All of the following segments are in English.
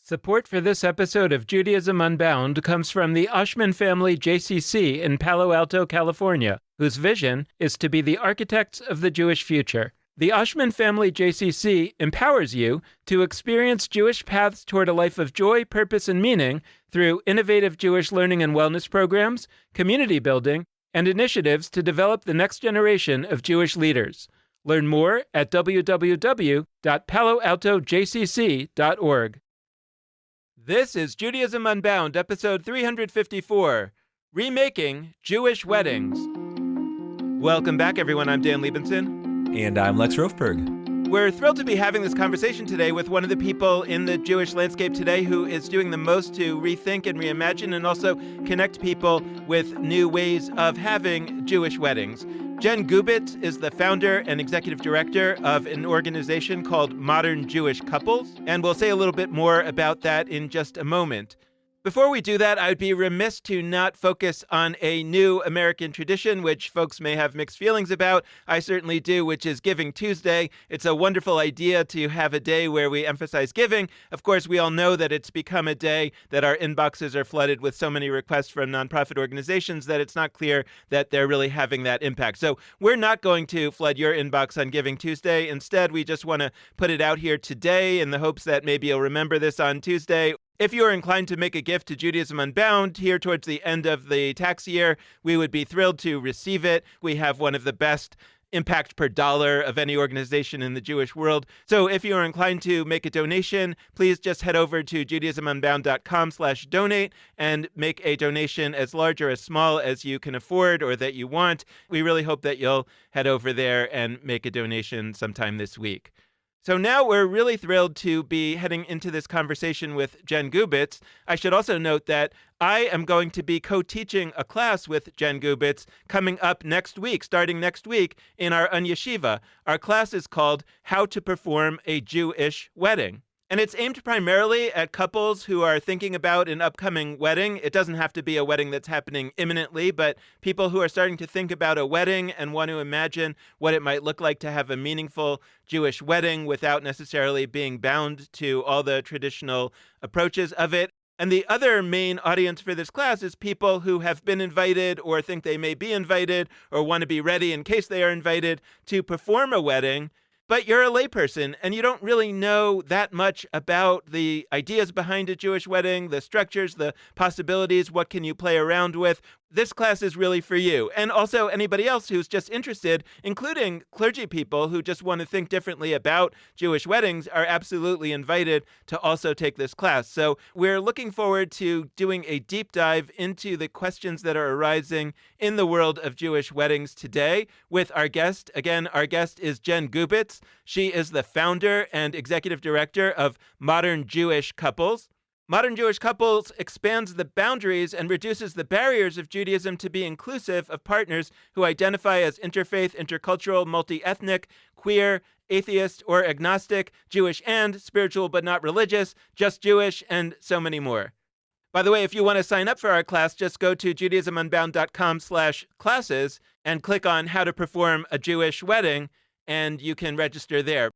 Support for this episode of Judaism Unbound comes from the Oshman Family JCC in Palo Alto, California, whose vision is to be the architects of the Jewish future. The Oshman Family JCC empowers you to experience Jewish paths toward a life of joy, purpose, and meaning through innovative Jewish learning and wellness programs, community building, and initiatives to develop the next generation of Jewish leaders. Learn more at www.paloaltojcc.org. This is Judaism Unbound, episode 354, Remaking Jewish Weddings. Welcome back, everyone. I'm Dan Liebenson. And I'm Lex Rofberg. We're thrilled to be having this conversation today with one of the people in the Jewish landscape today who is doing the most to rethink and reimagine and also connect people with new ways of having Jewish weddings. Jen Gubitz is the founder and executive director of an organization called Modern Jewish Couples, and we'll say a little bit more about that in just a moment. Before we do that, I would be remiss to not focus on a new American tradition, which folks may have mixed feelings about. I certainly do, which is Giving Tuesday. It's a wonderful idea to have a day where we emphasize giving. Of course, we all know that it's become a day that our inboxes are flooded with so many requests from nonprofit organizations that it's not clear that they're really having that impact. So we're not going to flood your inbox on Giving Tuesday. Instead, we just want to put it out here today in the hopes that maybe you'll remember this on Tuesday. If you are inclined to make a gift to Judaism Unbound here towards the end of the tax year, we would be thrilled to receive it. We have one of the best impact per dollar of any organization in the Jewish world. So if you are inclined to make a donation, please just head over to judaismunbound.com/donate and make a donation as large or as small as you can afford or that you want. We really hope that you'll head over there and make a donation sometime this week. So now we're really thrilled to be heading into this conversation with Jen Gubitz. I should also note that I am going to be co-teaching a class with Jen Gubitz coming up next week, starting next week in our Yeshiva. Our class is called How to Perform a Jewish Wedding. And it's aimed primarily at couples who are thinking about an upcoming wedding. It doesn't have to be a wedding that's happening imminently, but people who are starting to think about a wedding and want to imagine what it might look like to have a meaningful Jewish wedding without necessarily being bound to all the traditional approaches of it. And the other main audience for this class is people who have been invited or think they may be invited or want to be ready in case they are invited to perform a wedding. But you're a layperson, and you don't really know that much about the ideas behind a Jewish wedding, the structures, the possibilities, what can you play around with. This class is really for you. And also anybody else who's just interested, including clergy people who just want to think differently about Jewish weddings, are absolutely invited to also take this class. So we're looking forward to doing a deep dive into the questions that are arising in the world of Jewish weddings today with our guest. Again, our guest is Jen Gubitz. She is the founder and executive director of Modern Jewish Couples. Modern Jewish Couples expands the boundaries and reduces the barriers of Judaism to be inclusive of partners who identify as interfaith, intercultural, multi-ethnic, queer, atheist, or agnostic, Jewish and spiritual but not religious, just Jewish, and so many more. By the way, if you want to sign up for our class, just go to judaismunbound.com/classes and click on How to Perform a Jewish Wedding, and you can register there.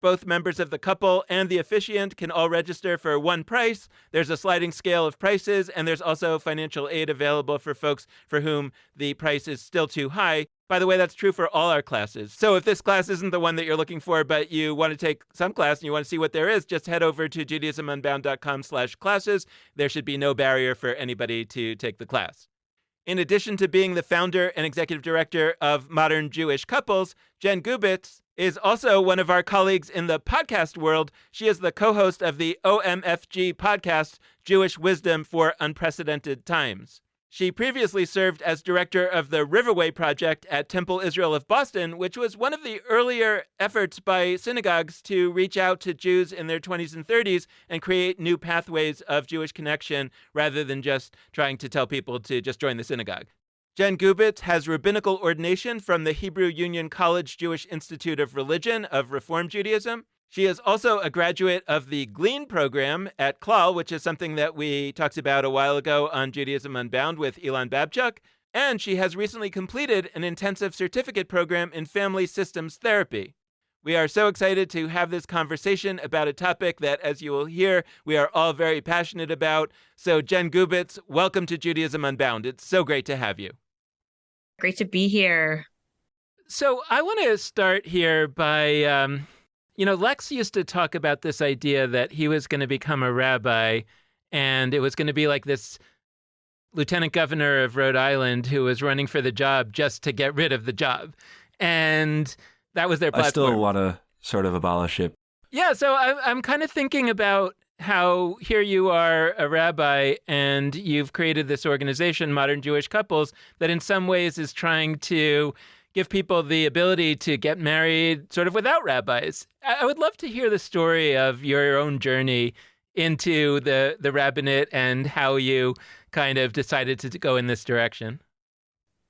Both members of the couple and the officiant can all register for one price. There's a sliding scale of prices, and there's also financial aid available for folks for whom the price is still too high. By the way, that's true for all our classes. So if this class isn't the one that you're looking for, but you want to take some class and you want to see what there is, just head over to judaismunbound.com/classes. There should be no barrier for anybody to take the class. In addition to being the founder and executive director of Modern Jewish Couples, Jen Gubitz is also one of our colleagues in the podcast world. She is the co-host of the OMFG podcast, Jewish Wisdom for Unprecedented Times. She previously served as director of the Riverway Project at Temple Israel of Boston, which was one of the earlier efforts by synagogues to reach out to Jews in their 20s and 30s and create new pathways of Jewish connection rather than just trying to tell people to just join the synagogue. Jen Gubitz has rabbinical ordination from the Hebrew Union College Jewish Institute of Religion of Reform Judaism. She is also a graduate of the Glean program at Klal, which is something that we talked about a while ago on Judaism Unbound with Ilan Babchuk. And she has recently completed an intensive certificate program in family systems therapy. We are so excited to have this conversation about a topic that, as you will hear, we are all very passionate about. So, Jen Gubitz, welcome to Judaism Unbound. It's so great to have you. Great to be here. So, I want to start here by, Lex used to talk about this idea that he was going to become a rabbi, and it was going to be like this lieutenant governor of Rhode Island who was running for the job just to get rid of the job. And that was their platform. I still want to sort of abolish it. Yeah, so I'm kind of thinking about how here you are a rabbi and you've created this organization, Modern Jewish Couples, that in some ways is trying to give people the ability to get married sort of without rabbis. I would love to hear the story of your own journey into the rabbinate and how you kind of decided to go in this direction.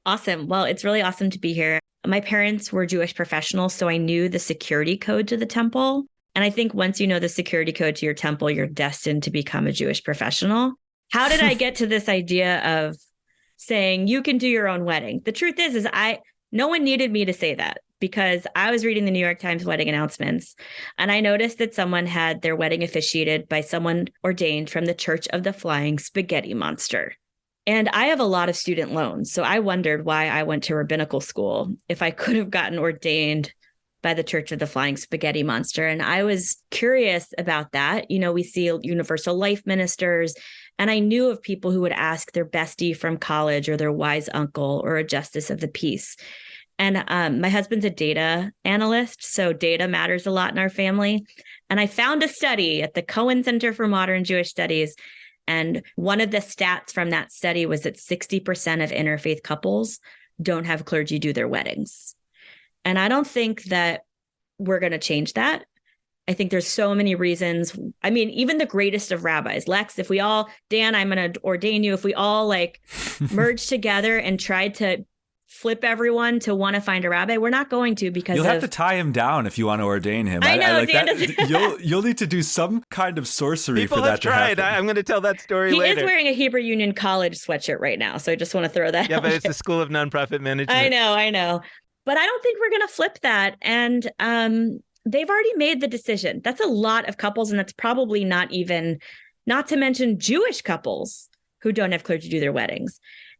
Awesome. Well, it's really awesome to be here. My parents were Jewish professionals, so I knew the security code to the temple. And I think once you know the security code to your temple, you're destined to become a Jewish professional. How did I get to this idea of saying you can do your own wedding? The truth is no one needed me to say that, because I was reading the New York Times wedding announcements and I noticed that someone had their wedding officiated by someone ordained from the Church of the Flying Spaghetti Monster. And I have a lot of student loans, so I wondered why I went to rabbinical school if I could have gotten ordained by the Church of the Flying Spaghetti Monster. And I was curious about that. We see universal life ministers, and I knew of people who would ask their bestie from college or their wise uncle or a justice of the peace. And my husband's a data analyst, so data matters a lot in our family. And I found a study at the Cohen Center for Modern Jewish Studies. And one of the stats from that study was that 60% of interfaith couples don't have clergy do their weddings. And I don't think that we're going to change that. I think there's so many reasons. I mean, even the greatest of rabbis, Lex, Dan, I'm going to ordain you. If we all merge together and try to flip everyone to want to find a rabbi, we're not going to, because you'll have to tie him down if you want to ordain him. I know. You'll need to do some kind of sorcery for that to happen. People have tried. I'm going to tell that story later. He is wearing a Hebrew Union College sweatshirt right now, so I just want to throw that out. Yeah, but it's the School of Nonprofit Management. I know. But I don't think we're going to flip that. And they've already made the decision. That's a lot of couples, and that's probably not to mention Jewish couples who don't have clergy do their weddings.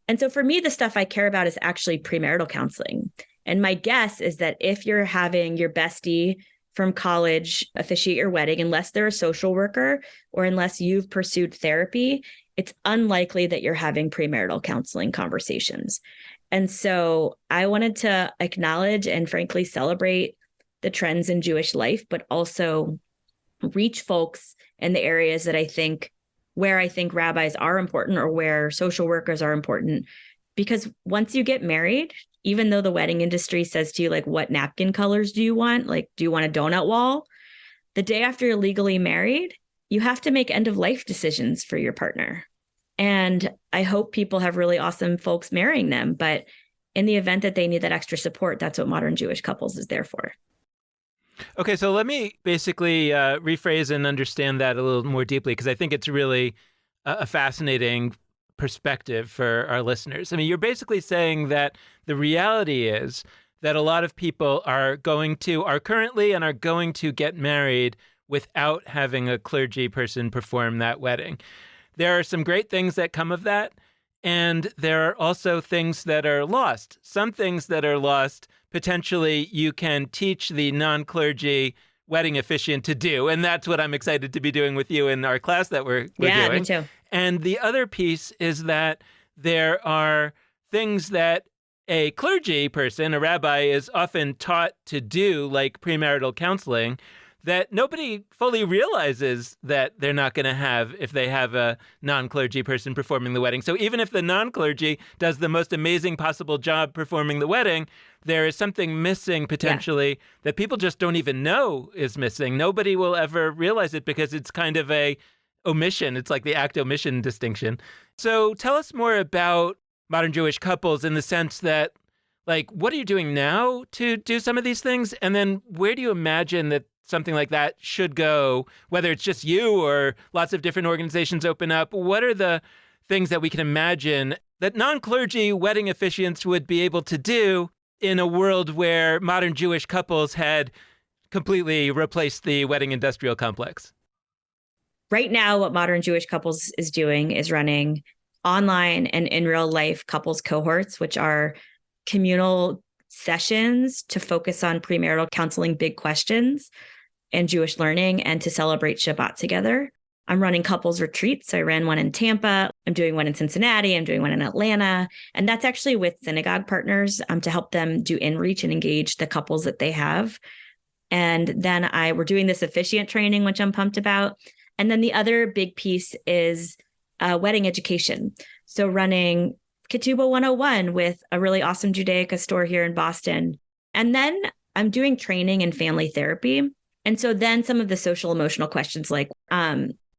And so for me, the stuff I care about is actually premarital counseling. And my guess is that if you're having your bestie from college officiate your wedding, unless they're a social worker or unless you've pursued therapy, it's unlikely that you're having premarital counseling conversations. And so I wanted to acknowledge and frankly celebrate the trends in Jewish life, but also reach folks in the areas that I think rabbis are important or where social workers are important. Because once you get married, even though the wedding industry says to you, what napkin colors do you want? Do you want a donut wall? The day after you're legally married, you have to make end of life decisions for your partner. And I hope people have really awesome folks marrying them. But in the event that they need that extra support, that's what Modern Jewish Couples is there for. Okay, so let me basically rephrase and understand that a little more deeply, because I think it's really a fascinating perspective for our listeners. I mean, you're basically saying that the reality is that a lot of people are currently and are going to get married without having a clergy person perform that wedding. There are some great things that come of that, and there are also things that are lost. Some things that are lost, potentially you can teach the non-clergy wedding officiant to do, and that's what I'm excited to be doing with you in our class that we're doing. Yeah, me too. And the other piece is that there are things that a clergy person, a rabbi, is often taught to do, like premarital counseling, that nobody fully realizes that they're not going to have if they have a non-clergy person performing the wedding. So even if the non-clergy does the most amazing possible job performing the wedding, there is something missing potentially that people just don't even know is missing. Nobody will ever realize it because it's kind of a omission. It's like the act-omission distinction. So tell us more about Modern Jewish Couples in the sense that, what are you doing now to do some of these things? And then where do you imagine that something like that should go, whether it's just you or lots of different organizations open up? What are the things that we can imagine that non-clergy wedding officiants would be able to do in a world where Modern Jewish Couples had completely replaced the wedding industrial complex? Right now, what Modern Jewish Couples is doing is running online and in real life couples cohorts, which are communal sessions to focus on premarital counseling big questions and Jewish learning and to celebrate Shabbat together. I'm running couples retreats. I ran one in Tampa. I'm doing one in Cincinnati. I'm doing one in Atlanta. And that's actually with synagogue partners to help them do in-reach and engage the couples that they have. And then we're doing this officiant training, which I'm pumped about. And then the other big piece is wedding education. So running Ketubah 101 with a really awesome Judaica store here in Boston. And then I'm doing training in family therapy. And so then some of the social emotional questions like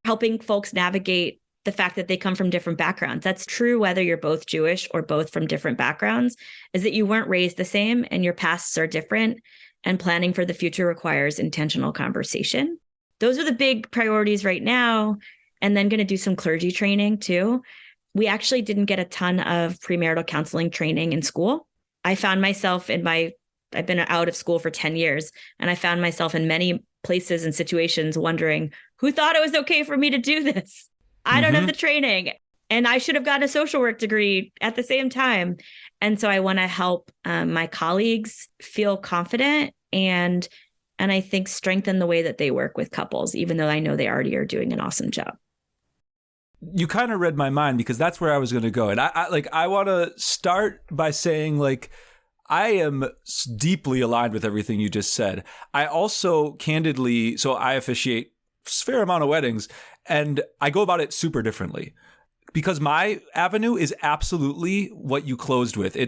helping folks navigate the fact that they come from different backgrounds. That's true whether you're both Jewish or both from different backgrounds, is that you weren't raised the same and your pasts are different, and planning for the future requires intentional conversation. Those are the big priorities right now. And then going to do some clergy training too. We actually didn't get a ton of premarital counseling training in school. I found myself I've been out of school for 10 years, and I found myself in many places and situations wondering, who thought it was okay for me to do this? I don't have the training, and I should have gotten a social work degree at the same time. And so I want to help my colleagues feel confident and I think strengthen the way that they work with couples, even though I know they already are doing an awesome job. You kind of read my mind, because that's where I was going to go. And I want to start by saying, like, I am deeply aligned with everything you just said. I also candidly, so I officiate a fair amount of weddings, and I go about it super differently, because my avenue is absolutely what you closed with.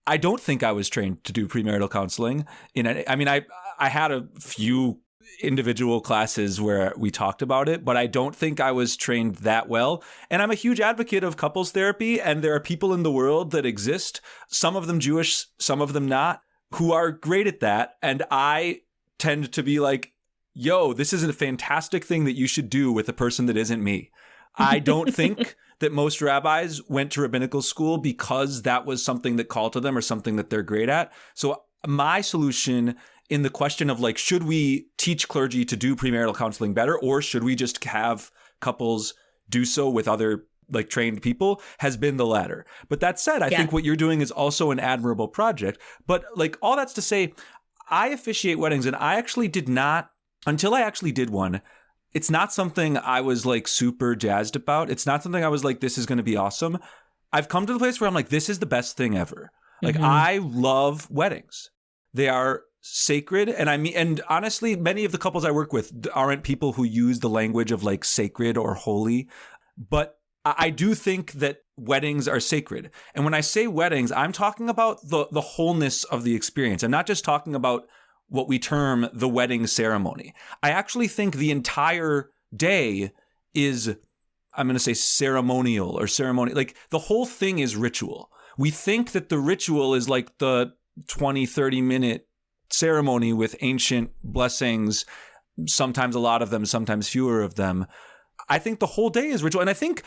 I don't think I was trained to do premarital counseling. I had a few individual classes where we talked about it, but I don't think I was trained that well. And I'm a huge advocate of couples therapy, and there are people in the world that exist, some of them Jewish, some of them not, who are great at that. And I tend to be like, yo, this is a fantastic thing that you should do with a person that isn't me. I don't think that most rabbis went to rabbinical school because that was something that called to them or something that they're great at. So my solution in the question of, like, should we teach clergy to do premarital counseling better, or should we just have couples do so with other, like, trained people, has been the latter. But that said, I think what you're doing is also an admirable project. But, like, all that's to say, I officiate weddings, and I actually did not, until I actually did one, it's not something I was, like, super jazzed about. It's not something I was like, this is going to be awesome. I've come to the place where I'm like, this is the best thing ever. Like, I love weddings. They are sacred. And honestly, many of the couples I work with aren't people who use the language of, like, sacred or holy, but I do think that weddings are sacred. And when I say weddings, I'm talking about the wholeness of the experience. I'm not just talking about what we term the wedding ceremony. I actually think the entire day is, I'm going to say, ceremonial or ceremony. Like, the whole thing is ritual. We think that the ritual is like the 20, 30-minute ceremony with ancient blessings, sometimes a lot of them, sometimes fewer of them. I think the whole day is ritual. And I think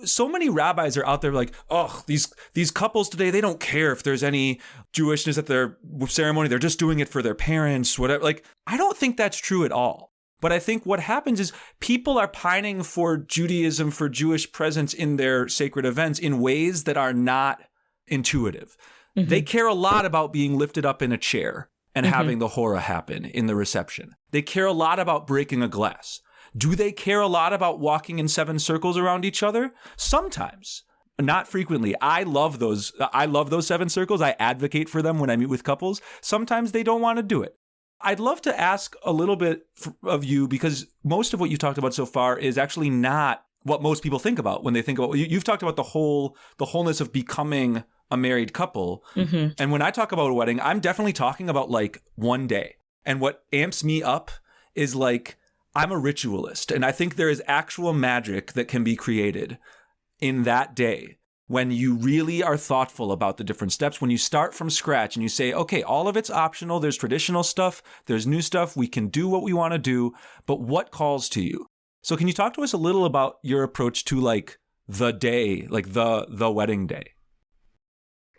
so many rabbis are out there like, oh, these couples today, they don't care if there's any Jewishness at their ceremony. They're just doing it for their parents, whatever. Like, I don't think that's true at all. But I think what happens is people are pining for Judaism, for Jewish presence in their sacred events in ways that are not intuitive. They care a lot about being lifted up in a chair and having the hora happen in the reception. They care a lot about breaking a glass. Do they care a lot about walking in 7 circles around each other? Sometimes, not frequently. I love those 7 circles. I advocate for them when I meet with couples. Sometimes they don't want to do it. I'd love to ask a little bit of you, because most of what you talked about so far is actually not what most people think about when they think about, you've talked about the wholeness of becoming a married couple. And when I talk about a wedding, I'm definitely talking about, like, one day. And what amps me up is, like, I'm a ritualist, and I think there is actual magic that can be created in that day when you really are thoughtful about the different steps, when you start from scratch and you say, okay, all of it's optional. There's traditional stuff. There's new stuff. We can do what we want to do, but what calls to you? So can you talk to us a little about your approach to, like, the day, like the wedding day?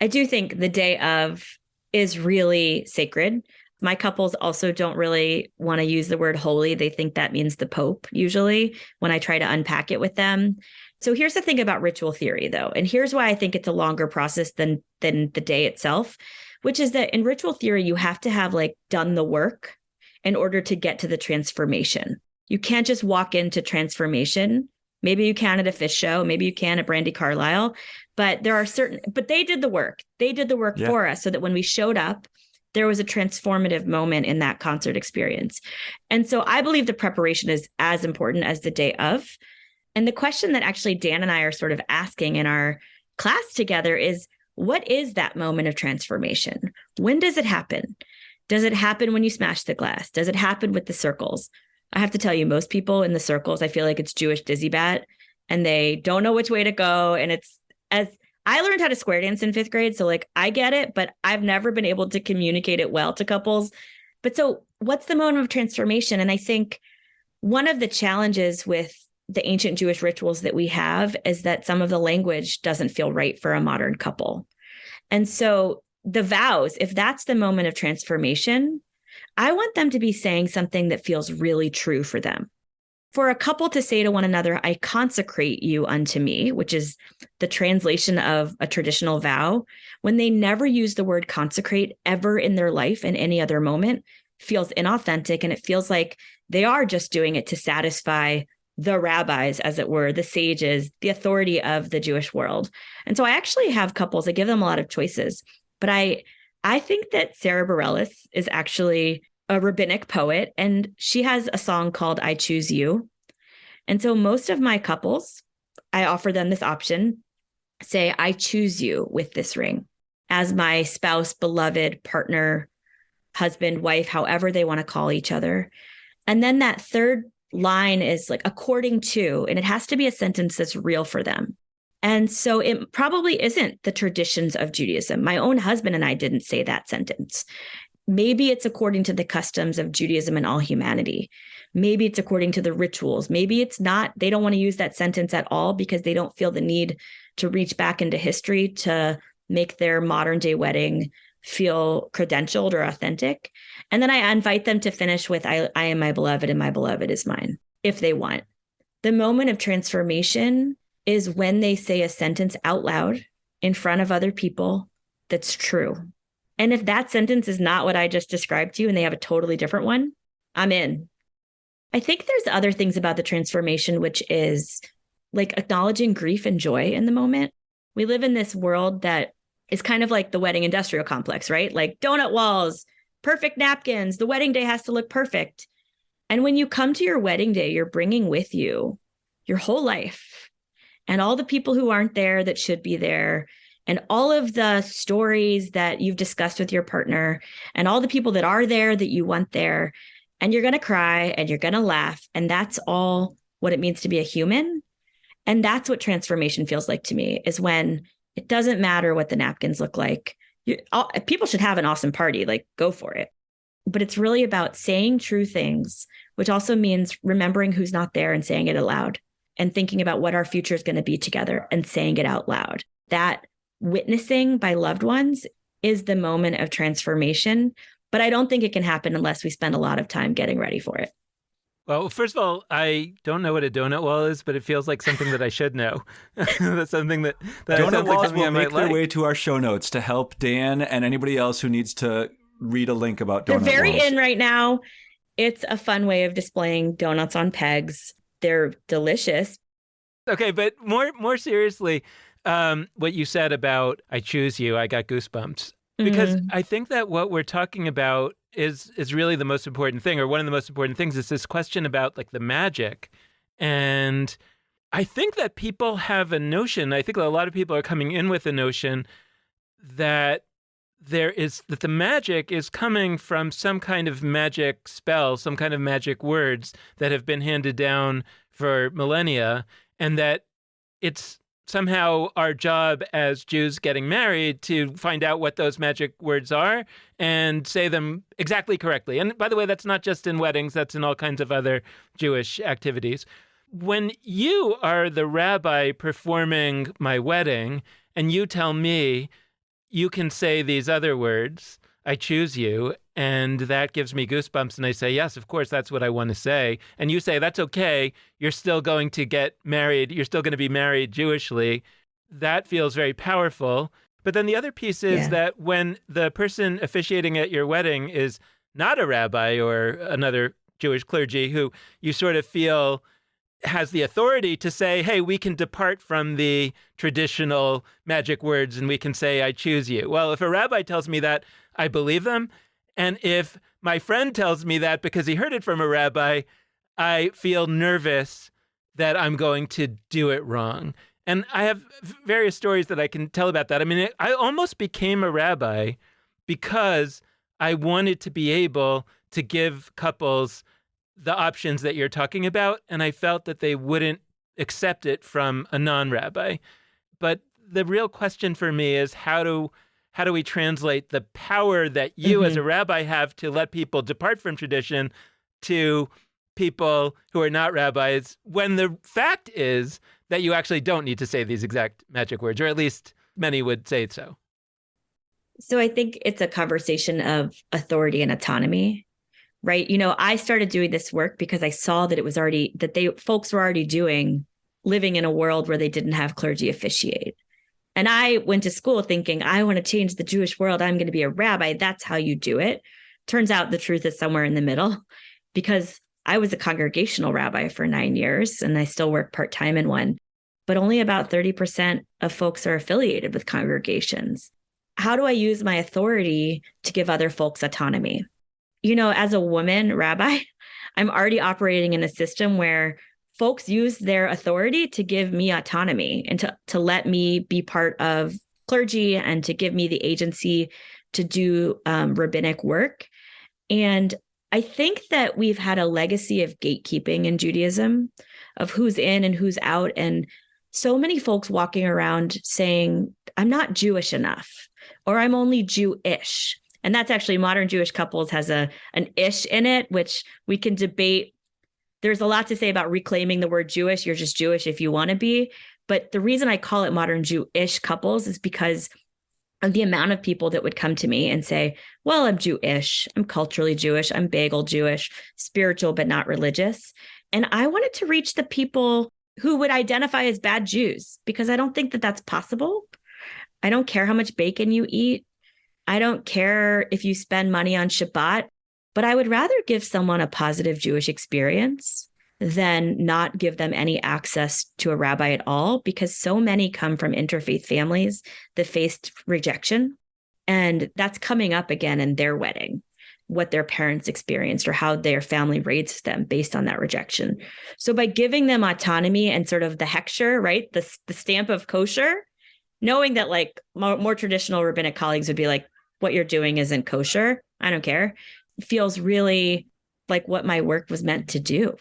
I do think the day of is really sacred. My couples also don't really want to use the word holy. They think that means the Pope usually when I try to unpack it with them. So here's the thing about ritual theory, though. And here's why I think it's a longer process than the day itself, which is that in ritual theory, you have to have like done the work in order to get to the transformation. You can't just walk into transformation. Maybe you can at a Fish show, maybe you can at Brandy Carlisle, but but they did the work. They did the work for us so that when we showed up, there was a transformative moment in that concert experience. And so I believe the preparation is as important as the day of. And the question that actually Dan and I are sort of asking in our class together is, what is that moment of transformation? When does it happen? Does it happen when you smash the glass? Does it happen with the circles? I have to tell you, most people in the circles, I feel like it's Jewish dizzy bat and they don't know which way to go. And it's as I learned how to square dance in 5th grade. So like, I get it, but I've never been able to communicate it well to couples. But so what's the moment of transformation? And I think one of the challenges with the ancient Jewish rituals that we have is that some of the language doesn't feel right for a modern couple. And so the vows, if that's the moment of transformation, I want them to be saying something that feels really true for them. For a couple to say to one another, I consecrate you unto me, which is the translation of a traditional vow, when they never use the word consecrate ever in their life in any other moment, feels inauthentic. And it feels like they are just doing it to satisfy the rabbis, as it were, the sages, the authority of the Jewish world. And so I actually have couples, I give them a lot of choices, but I think that Sarah Bareilles is actually a rabbinic poet, and she has a song called I Choose You. And so most of my couples, I offer them this option, say, I choose you with this ring as my spouse, beloved, partner, husband, wife, however they want to call each other. And then that third line is like, according to, and it has to be a sentence that's real for them. And so it probably isn't the traditions of Judaism. My own husband and I didn't say that sentence. Maybe it's according to the customs of Judaism and all humanity. Maybe it's according to the rituals. Maybe it's not. They don't want to use that sentence at all because they don't feel the need to reach back into history to make their modern day wedding feel credentialed or authentic. And then I invite them to finish with, I am my beloved and my beloved is mine, if they want. The moment of transformation is when they say a sentence out loud in front of other people that's true. And if that sentence is not what I just described to you and they have a totally different one, I'm in. I think there's other things about the transformation, which is like acknowledging grief and joy in the moment. We live in this world that is kind of like the wedding industrial complex, right? Like donut walls, perfect napkins, the wedding day has to look perfect. And when you come to your wedding day, you're bringing with you your whole life and all the people who aren't there that should be there, and all of the stories that you've discussed with your partner, and all the people that are there that you want there. And you're going to cry and you're going to laugh. And that's all what it means to be a human. And that's what transformation feels like to me, is when it doesn't matter what the napkins look like. People should have an awesome party, like go for it. But it's really about saying true things, which also means remembering who's not there and saying it aloud, and thinking about what our future is going to be together and saying it out loud. That witnessing by loved ones is the moment of transformation. But I don't think it can happen unless we spend a lot of time getting ready for it. Well, first of all, I don't know what a donut wall is, but it feels like something that I should know. That's something that donut walls like will make their like. way to our show notes to help Dan and anybody else who needs to read a link about donut walls. They're very in right now. It's a fun way of displaying donuts on pegs. They're delicious. Okay, but more seriously, what you said about I choose you, I got goosebumps. Because I think that what we're talking about is really the most important thing, or one of the most important things, is this question about like the magic. And I think that people have a notion, I think a lot of people are coming in with a notion that that the magic is coming from some kind of magic spell, some kind of magic words that have been handed down for millennia, and that it's somehow our job as Jews getting married to find out what those magic words are and say them exactly correctly. And by the way, that's not just in weddings, that's in all kinds of other Jewish activities. When you are the rabbi performing my wedding and you tell me you can say these other words, I choose you, And that gives me goosebumps. And I say, yes, of course, that's what I want to say. And you say, that's okay. You're still going to get married. You're still going to be married Jewishly. That feels very powerful. But then the other piece is that when the person officiating at your wedding is not a rabbi or another Jewish clergy who you sort of feel has the authority to say, hey, we can depart from the traditional magic words and we can say, I choose you. Well, if a rabbi tells me that, I believe them. And if my friend tells me that because he heard it from a rabbi, I feel nervous that I'm going to do it wrong. And I have various stories that I can tell about that. I mean, I almost became a rabbi because I wanted to be able to give couples the options that you're talking about, and I felt that they wouldn't accept it from a non-rabbi. But the real question for me is how do we translate the power that you as a rabbi have to let people depart from tradition to people who are not rabbis when the fact is that you actually don't need to say these exact magic words, or at least many would say so? So I think it's a conversation of authority and autonomy, right? I started doing this work because I saw that it was already, folks were already living in a world where they didn't have clergy officiate. And I went to school thinking, I want to change the Jewish world. I'm going to be a rabbi. That's how you do it. Turns out the truth is somewhere in the middle, because I was a congregational rabbi for 9 years and I still work part-time in one, but only about 30% of folks are affiliated with congregations. How do I use my authority to give other folks autonomy? As a woman rabbi, I'm already operating in a system where folks use their authority to give me autonomy and to let me be part of clergy and to give me the agency to do rabbinic work. And I think that we've had a legacy of gatekeeping in Judaism, of who's in and who's out. And so many folks walking around saying, I'm not Jewish enough, or I'm only Jewish. And that's actually modern Jewish couples has an ish in it, which we can debate. There's a lot to say about reclaiming the word Jewish. You're just Jewish if you want to be. But the reason I call it modern Jewish couples is because of the amount of people that would come to me and say, well, I'm Jewish, I'm culturally Jewish, I'm bagel Jewish, spiritual, but not religious. And I wanted to reach the people who would identify as bad Jews, because I don't think that that's possible. I don't care how much bacon you eat. I don't care if you spend money on Shabbat, but I would rather give someone a positive Jewish experience than not give them any access to a rabbi at all, because so many come from interfaith families that faced rejection. And that's coming up again in their wedding, what their parents experienced or how their family raised them based on that rejection. So by giving them autonomy and sort of the hechsher, right, the stamp of kosher, knowing that like more traditional rabbinic colleagues would be like, what you're doing isn't kosher, I don't care, feels really like what my work was meant to do.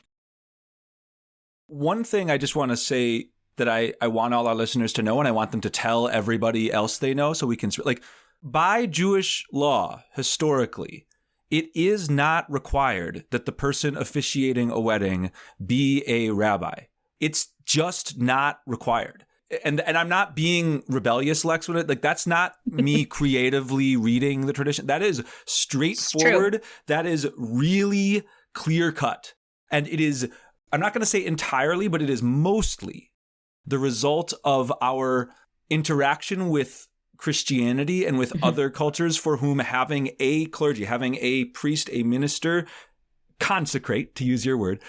One thing I just want to say that I want all our listeners to know, and I want them to tell everybody else they know, so we can, like, by Jewish law, historically, it is not required that the person officiating a wedding be a rabbi. It's just not required. And I'm not being rebellious, Lex, with it. Like, that's not me creatively reading the tradition. That is straightforward. That is really clear cut. And it is, I'm not going to say entirely, but it is mostly the result of our interaction with Christianity and with other cultures for whom having a clergy, having a priest, a minister, consecrate, to use your word,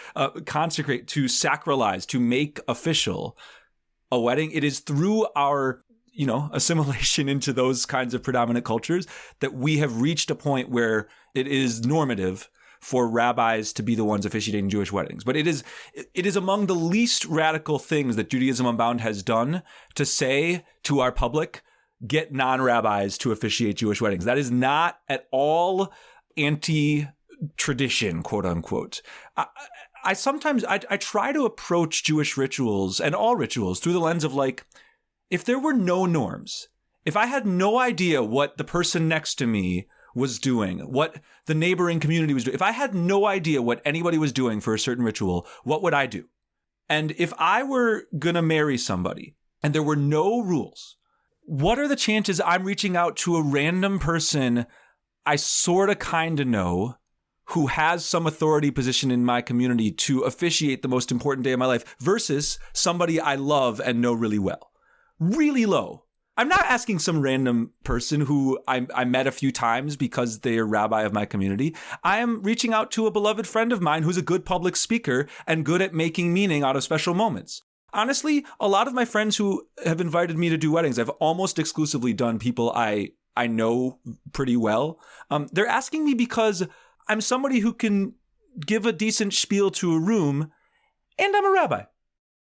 consecrate, to sacralize, to make official a wedding. It is through our, assimilation into those kinds of predominant cultures that we have reached a point where it is normative for rabbis to be the ones officiating Jewish weddings. But it is among the least radical things that Judaism Unbound has done to say to our public, get non-rabbis to officiate Jewish weddings. That is not at all anti-tradition, quote unquote. I sometimes try to approach Jewish rituals and all rituals through the lens of, like, if there were no norms, if I had no idea what the person next to me was doing, what the neighboring community was doing, if I had no idea what anybody was doing for a certain ritual, what would I do? And if I were going to marry somebody and there were no rules, what are the chances I'm reaching out to a random person I sort of kind of know who has some authority position in my community to officiate the most important day of my life versus somebody I love and know really well. Really low. I'm not asking some random person who I met a few times because they're rabbi of my community. I am reaching out to a beloved friend of mine who's a good public speaker and good at making meaning out of special moments. Honestly, a lot of my friends who have invited me to do weddings, I've almost exclusively done people I know pretty well. They're asking me because I'm somebody who can give a decent spiel to a room, and I'm a rabbi.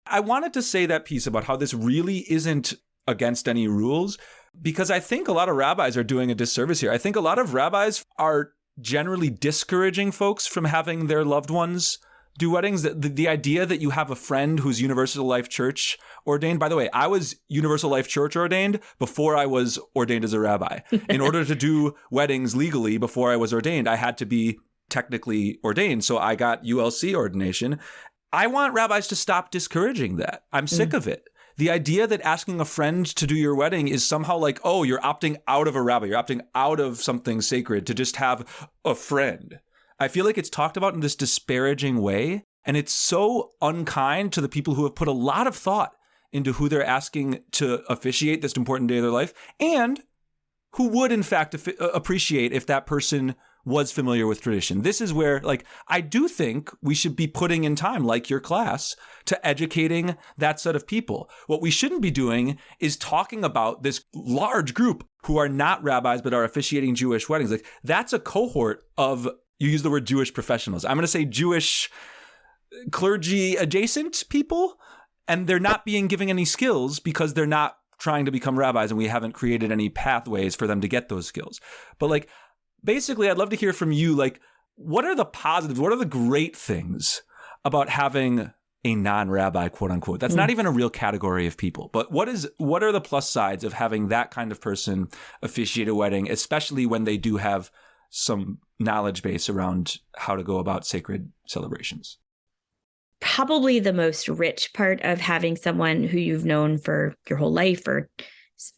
I wanted to say that piece about how this really isn't against any rules, because I think a lot of rabbis are doing a disservice here. I think a lot of rabbis are generally discouraging folks from having their loved ones do weddings. The idea that you have a friend who's Universal Life Church ordained. By the way, I was Universal Life Church ordained before I was ordained as a rabbi. In order to do weddings legally before I was ordained, I had to be technically ordained. So I got ULC ordination. I want rabbis to stop discouraging that. I'm sick of it. The idea that asking a friend to do your wedding is somehow like, oh, you're opting out of a rabbi. You're opting out of something sacred to just have a friend. I feel like it's talked about in this disparaging way, and it's so unkind to the people who have put a lot of thought into who they're asking to officiate this important day of their life, and who would, in fact, appreciate if that person was familiar with tradition. This is where, like, I do think we should be putting in time, like your class, to educating that set of people. What we shouldn't be doing is talking about this large group who are not rabbis but are officiating Jewish weddings. Like, that's a cohort of, you use the word Jewish professionals. I'm going to say Jewish clergy adjacent people, and they're not being given any skills because they're not trying to become rabbis, and we haven't created any pathways for them to get those skills. But like, basically, I'd love to hear from you, like, what are the positives, what are the great things about having a non-rabbi, quote unquote? That's not even a real category of people, but what are the plus sides of having that kind of person officiate a wedding, especially when they do have some knowledge base around how to go about sacred celebrations? Probably the most rich part of having someone who you've known for your whole life or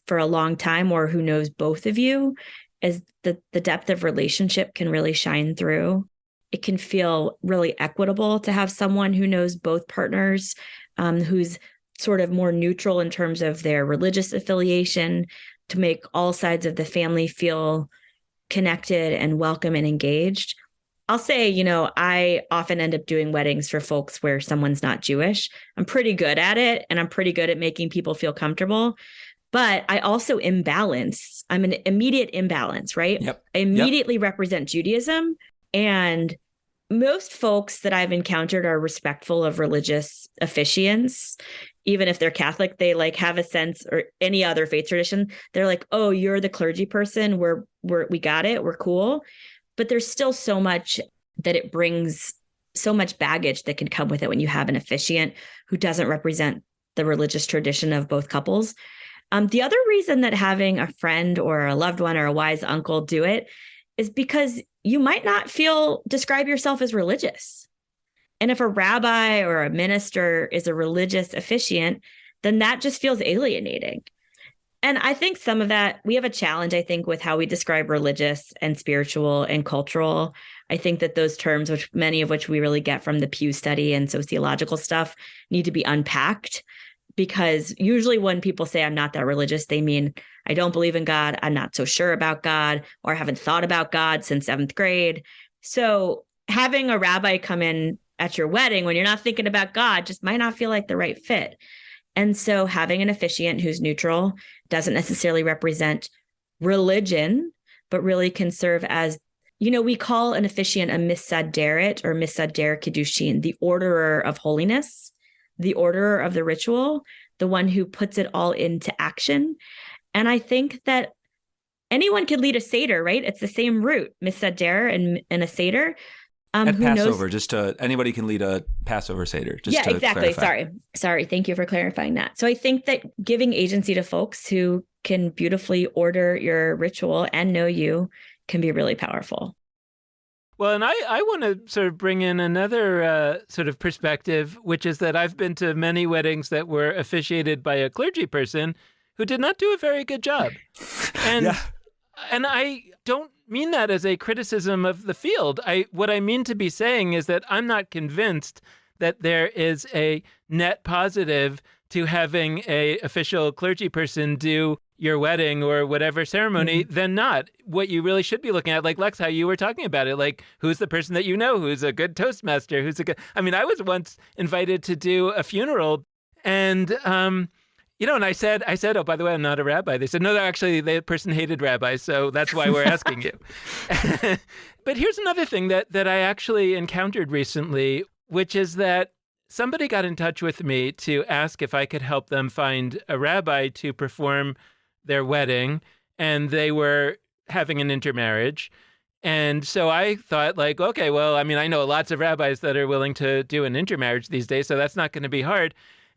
for a long time, or who knows both of you, is the depth of relationship can really shine through. It can feel really equitable to have someone who knows both partners, who's sort of more neutral in terms of their religious affiliation, to make all sides of the family feel connected and welcome and engaged. I'll say, I often end up doing weddings for folks where someone's not Jewish. I'm pretty good at it, and I'm pretty good at making people feel comfortable. But I also imbalance. I'm an immediate imbalance, right? Yep. I immediately represent Judaism. And most folks that I've encountered are respectful of religious officiants. Even if they're Catholic, they like have a sense, or any other faith tradition, they're like, oh, you're the clergy person. We got it. We're cool. But there's still so much that it brings, so much baggage that can come with it when you have an officiant who doesn't represent the religious tradition of both couples. The other reason that having a friend or a loved one or a wise uncle do it is because you might not describe yourself as religious. And if a rabbi or a minister is a religious officiant, then that just feels alienating. And I think some of that, we have a challenge, I think, with how we describe religious and spiritual and cultural. I think that those terms, which many of which we really get from the Pew study and sociological stuff, need to be unpacked. Because usually when people say I'm not that religious, they mean I don't believe in God, I'm not so sure about God, or I haven't thought about God since 7th grade. So having a rabbi come in at your wedding when you're not thinking about God just might not feel like the right fit. And so having an officiant who's neutral, doesn't necessarily represent religion, but really can serve as, we call an officiant a misaderet or misader kiddushin, the orderer of holiness, the orderer of the ritual, the one who puts it all into action. And I think that anyone could lead a Seder, right? It's the same root, misader and a Seder. At Passover, anybody can lead a Passover Seder. Exactly. Clarify. Sorry. Thank you for clarifying that. So I think that giving agency to folks who can beautifully order your ritual and know you can be really powerful. Well, and I want to sort of bring in another sort of perspective, which is that I've been to many weddings that were officiated by a clergy person who did not do a very good job. And I don't mean that as a criticism of the field. What I mean to be saying is that I'm not convinced that there is a net positive to having a official clergy person do your wedding or whatever ceremony than not. What you really should be looking at, like Lex, how you were talking about it, like who's the person that you know, who's a good Toastmaster, I was once invited to do a funeral and, and I said, oh, by the way, I'm not a rabbi. They said, no, actually, the person hated rabbis, so that's why we're asking you. But here's another thing that I actually encountered recently, which is that somebody got in touch with me to ask if I could help them find a rabbi to perform their wedding, and they were having an intermarriage. And so I thought, like, okay, well, I mean, I know lots of rabbis that are willing to do an intermarriage these days, so that's not going to be hard.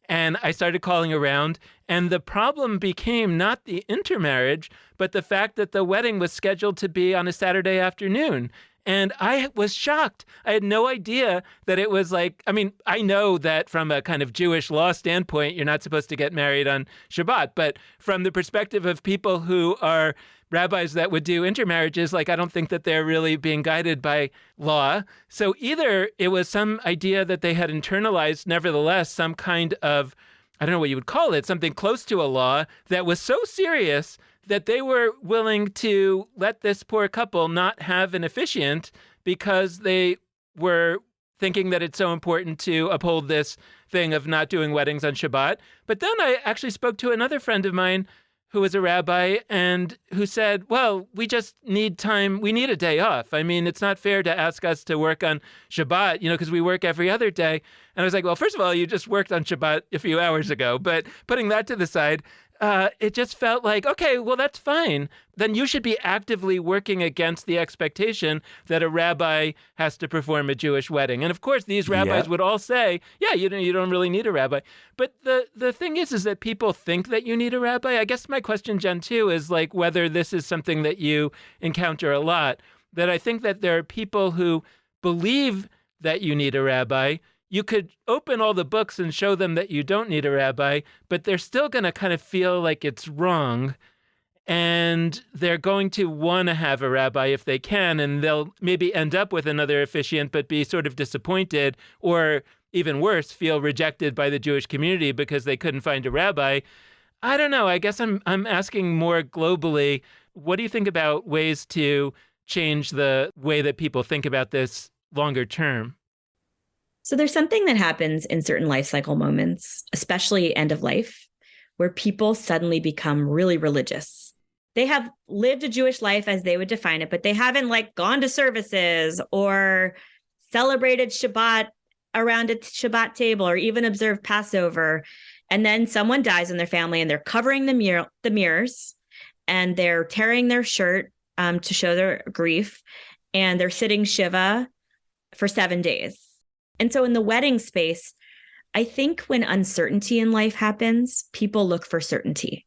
And I started calling around, and the problem became not the intermarriage, but the fact that the wedding was scheduled to be on a Saturday afternoon. And I was shocked. I had no idea that it was like, I mean, I know that from a kind of Jewish law standpoint, you're not supposed to get married on Shabbat. But from the perspective of people who are rabbis that would do intermarriages, like, I don't think that they're really being guided by law. So either it was some idea that they had internalized, nevertheless, some kind of, I don't know what you would call it, something close to a law that was so serious that they were willing to let this poor couple not have an officiant because they were thinking that it's so important to uphold this thing of not doing weddings on Shabbat. But then I actually spoke to another friend of mine who was a rabbi and who said, well, we just need time. We need a day off. I mean, it's not fair to ask us to work on Shabbat, because we work every other day. And I was like, well, first of all, you just worked on Shabbat a few hours ago. But putting that to the side, it just felt like, okay, well, that's fine. Then you should be actively working against the expectation that a rabbi has to perform a Jewish wedding. And of course, these rabbis would all say, yeah, you don't really need a rabbi. But the thing is that people think that you need a rabbi. I guess my question, Jen, too, is like whether this is something that you encounter a lot, that I think that there are people who believe that you need a rabbi. You could open all the books and show them that you don't need a rabbi, but they're still going to kind of feel like it's wrong. And they're going to want to have a rabbi if they can, and they'll maybe end up with another officiant, but be sort of disappointed, or even worse, feel rejected by the Jewish community because they couldn't find a rabbi. I don't know. I guess I'm asking more globally. What do you think about ways to change the way that people think about this longer term? So there's something that happens in certain life cycle moments, especially end of life, where people suddenly become really religious. They have lived a Jewish life as they would define it, but they haven't gone to services or celebrated Shabbat around a Shabbat table or even observed Passover. And then someone dies in their family and they're covering the mirrors and they're tearing their shirt to show their grief. And they're sitting Shiva for 7 days. And so in the wedding space, I think when uncertainty in life happens, people look for certainty.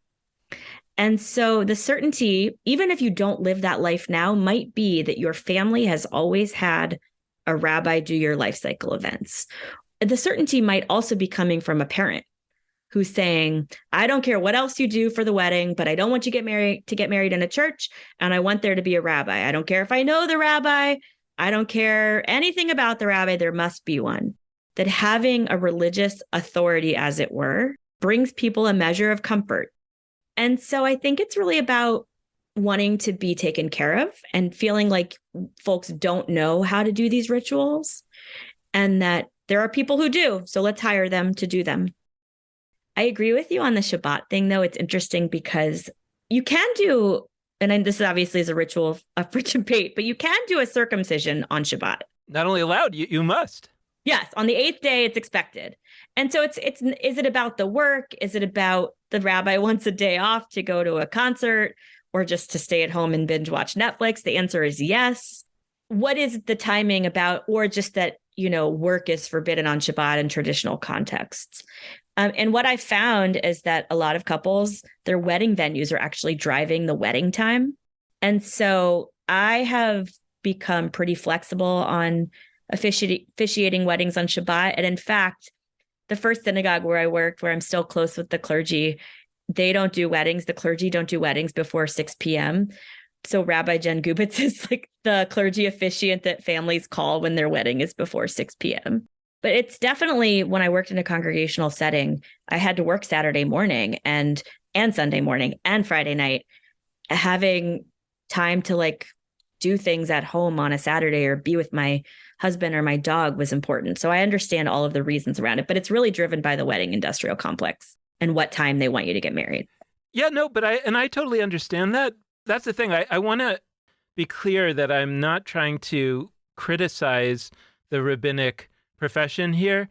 And so the certainty, even if you don't live that life now, might be that your family has always had a rabbi do your life cycle events. The certainty might also be coming from a parent who's saying, I don't care what else you do for the wedding, but I don't want you to get married in a church, and I want there to be a rabbi. I don't care if I know the rabbi. I don't care anything about the rabbi. There must be one. That having a religious authority, as it were, brings people a measure of comfort. And so I think it's really about wanting to be taken care of and feeling like folks don't know how to do these rituals and that there are people who do. So let's hire them to do them. I agree with you on the Shabbat thing, though. It's interesting because you can do, and this obviously is a ritual up for debate, but you can do a circumcision on Shabbat. Not only allowed, you must. Yes, on the 8th day, it's expected. And so is it about the work? Is it about the rabbi wants a day off to go to a concert or just to stay at home and binge watch Netflix? The answer is yes. What is the timing about, or just that, work is forbidden on Shabbat in traditional contexts? And what I found is that a lot of couples, their wedding venues are actually driving the wedding time. And so I have become pretty flexible on officiating weddings on Shabbat. And in fact, the first synagogue where I worked, where I'm still close with the clergy, they don't do weddings. The clergy don't do weddings before 6 p.m. So Rabbi Jen Gubitz is like the clergy officiant that families call when their wedding is before 6 p.m. But it's definitely, when I worked in a congregational setting, I had to work Saturday morning and Sunday morning and Friday night. Having time to like do things at home on a Saturday or be with my husband or my dog was important. So I understand all of the reasons around it, but it's really driven by the wedding industrial complex and what time they want you to get married. Yeah, no, but I totally understand that. That's the thing. I want to be clear that I'm not trying to criticize the rabbinic profession here.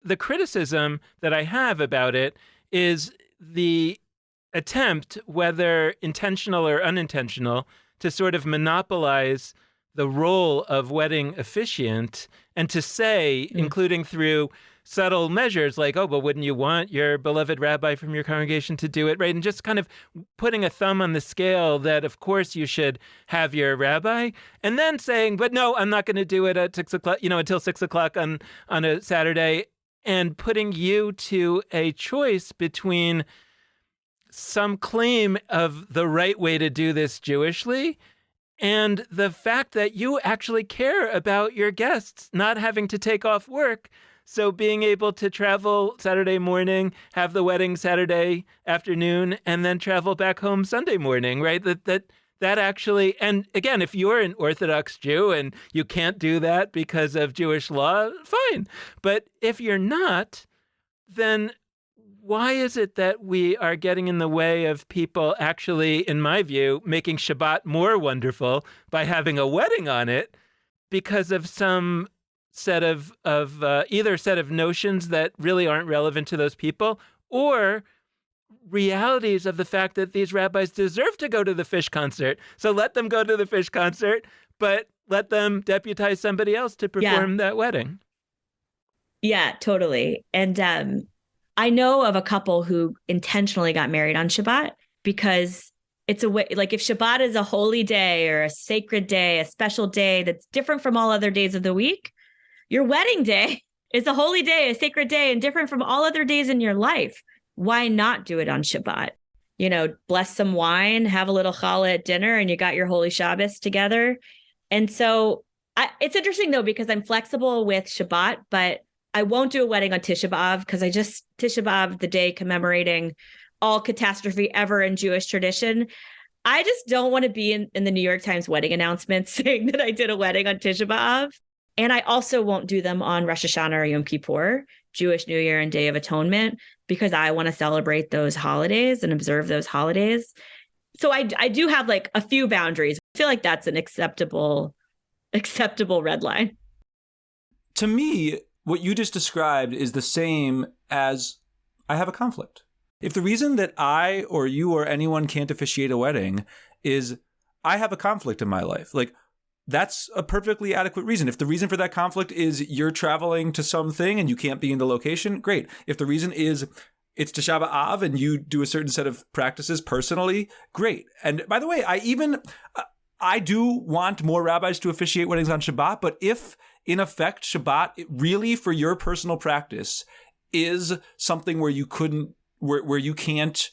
The criticism that I have about it is the attempt, whether intentional or unintentional, to sort of monopolize the role of wedding officiant and to say, including through subtle measures like, oh, but wouldn't you want your beloved rabbi from your congregation to do it, right? And just kind of putting a thumb on the scale that, of course, you should have your rabbi, and then saying, but no, I'm not going to do it at 6 o'clock, until 6 o'clock on a Saturday, and putting you to a choice between some claim of the right way to do this Jewishly and the fact that you actually care about your guests not having to take off work. So being able to travel Saturday morning, have the wedding Saturday afternoon, and then travel back home Sunday morning, right? That actually, and again, if you're an Orthodox Jew and you can't do that because of Jewish law, fine. But if you're not, then why is it that we are getting in the way of people actually, in my view, making Shabbat more wonderful by having a wedding on it because of some set of either set of notions that really aren't relevant to those people or realities of the fact that these rabbis deserve to go to the fish concert. So let them go to the fish concert, but let them deputize somebody else to perform that wedding. Yeah, totally. And I know of a couple who intentionally got married on Shabbat because it's a way, like if Shabbat is a holy day or a sacred day, a special day that's different from all other days of the week, your wedding day is a holy day, a sacred day, and different from all other days in your life. Why not do it on Shabbat? Bless some wine, have a little challah at dinner, and you got your holy Shabbos together. And so it's interesting, though, because I'm flexible with Shabbat, but I won't do a wedding on Tisha B'Av because Tisha B'Av, the day commemorating all catastrophe ever in Jewish tradition. I just don't want to be in the New York Times wedding announcements saying that I did a wedding on Tisha B'Av. And I also won't do them on Rosh Hashanah or Yom Kippur, Jewish New Year and Day of Atonement, because I want to celebrate those holidays and observe those holidays. So I do have like a few boundaries. I feel like that's an acceptable red line. To me, what you just described is the same as I have a conflict. If the reason that I or you or anyone can't officiate a wedding is I have a conflict in my life, like that's a perfectly adequate reason. If the reason for that conflict is you're traveling to something and you can't be in the location, great. If the reason is it's Tisha B'Av and you do a certain set of practices personally, great. And by the way, I do want more rabbis to officiate weddings on Shabbat, but if in effect Shabbat really for your personal practice is something where you can't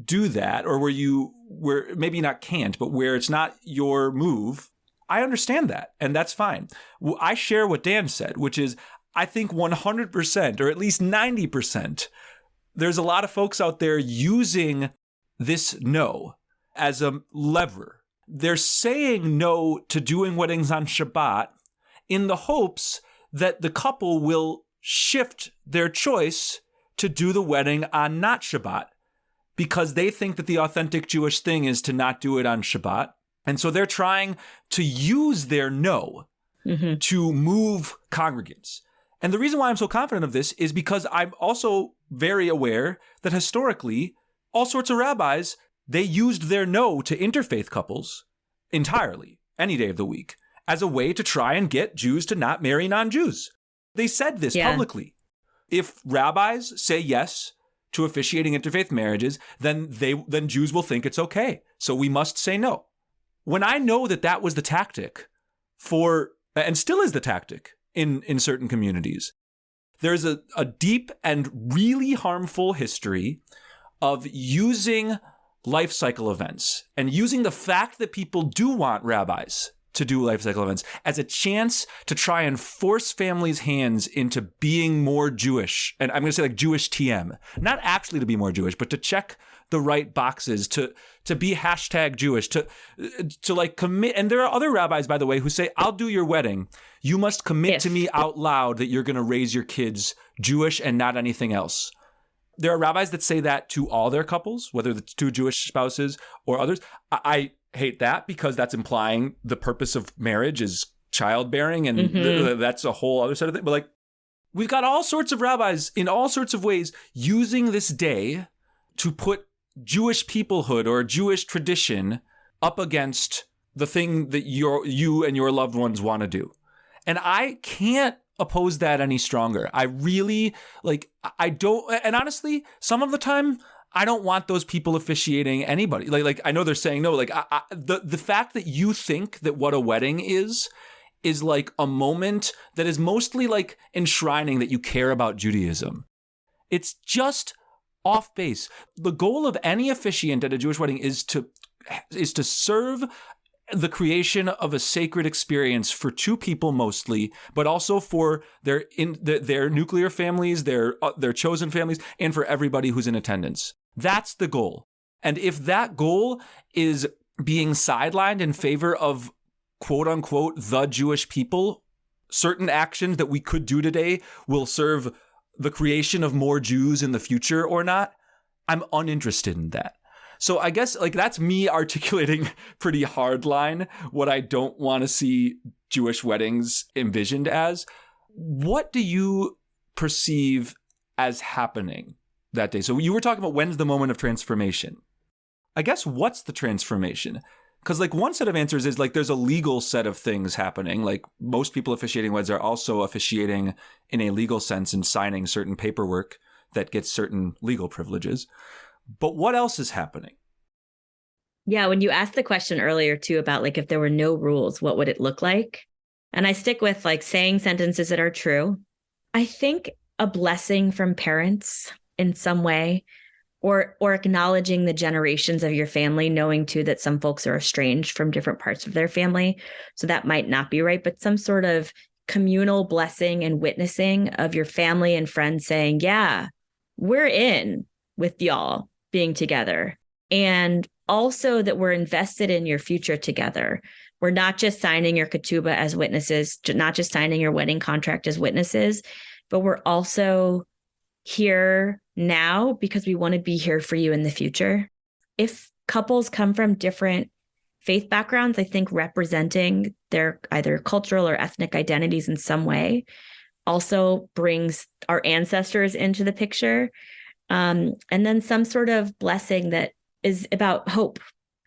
do that, or where maybe not can't, but where it's not your move, I understand that, and that's fine. I share what Dan said, which is I think 100%, or at least 90%, there's a lot of folks out there using this no as a lever. They're saying no to doing weddings on Shabbat in the hopes that the couple will shift their choice to do the wedding on not Shabbat because they think that the authentic Jewish thing is to not do it on Shabbat. And so they're trying to use their no to move congregants. And the reason why I'm so confident of this is because I'm also very aware that historically, all sorts of rabbis, they used their no to interfaith couples entirely, any day of the week, as a way to try and get Jews to not marry non-Jews. They said this publicly. If rabbis say yes to officiating interfaith marriages, then Jews will think it's okay. So we must say no. When I know that was the tactic and still is the tactic in certain communities, there's a deep and really harmful history of using life cycle events and using the fact that people do want rabbis to do life cycle events as a chance to try and force families' hands into being more Jewish. And I'm going to say like Jewish TM, not actually to be more Jewish, but to check the right boxes, to be hashtag Jewish, to like commit. And there are other rabbis, by the way, who say, I'll do your wedding. You must commit to me out loud that you're going to raise your kids Jewish and not anything else. There are rabbis that say that to all their couples, whether it's two Jewish spouses or others. I hate that because that's implying the purpose of marriage is childbearing, and that's a whole other side of it. But like, we've got all sorts of rabbis in all sorts of ways using this day to put Jewish peoplehood or Jewish tradition up against the thing that you and your loved ones want to do. And I can't oppose that any stronger. I really, I don't, and honestly, some of the time, I don't want those people officiating anybody. Like I know they're saying no. Like the fact that you think that what a wedding is like a moment that is mostly like enshrining that you care about Judaism. It's just off base. The goal of any officiant at a Jewish wedding is to serve the creation of a sacred experience for two people mostly, but also for their nuclear families, their chosen families, and for everybody who's in attendance. That's the goal. And if that goal is being sidelined in favor of quote unquote the Jewish people, certain actions that we could do today will serve the creation of more Jews in the future or not, I'm uninterested in that. So I guess like that's me articulating pretty hard line what I don't want to see Jewish weddings envisioned as. What do you perceive as happening that day? So you were talking about when's the moment of transformation. I guess what's the transformation? Because like one set of answers is like there's a legal set of things happening. Like most people officiating weddings are also officiating in a legal sense and signing certain paperwork that gets certain legal privileges. But what else is happening? Yeah, when you asked the question earlier too about like if there were no rules, what would it look like? And I stick with like saying sentences that are true. I think a blessing from parents in some way, or acknowledging the generations of your family, knowing too that some folks are estranged from different parts of their family. So that might not be right, but some sort of communal blessing and witnessing of your family and friends saying, yeah, we're in with y'all being together. And also that we're invested in your future together. We're not just signing your ketubah as witnesses, not just signing your wedding contract as witnesses, but we're also here now because we want to be here for you in the future. If couples come from different faith backgrounds, I think representing their either cultural or ethnic identities in some way also brings our ancestors into the picture. And then some sort of blessing that is about hope.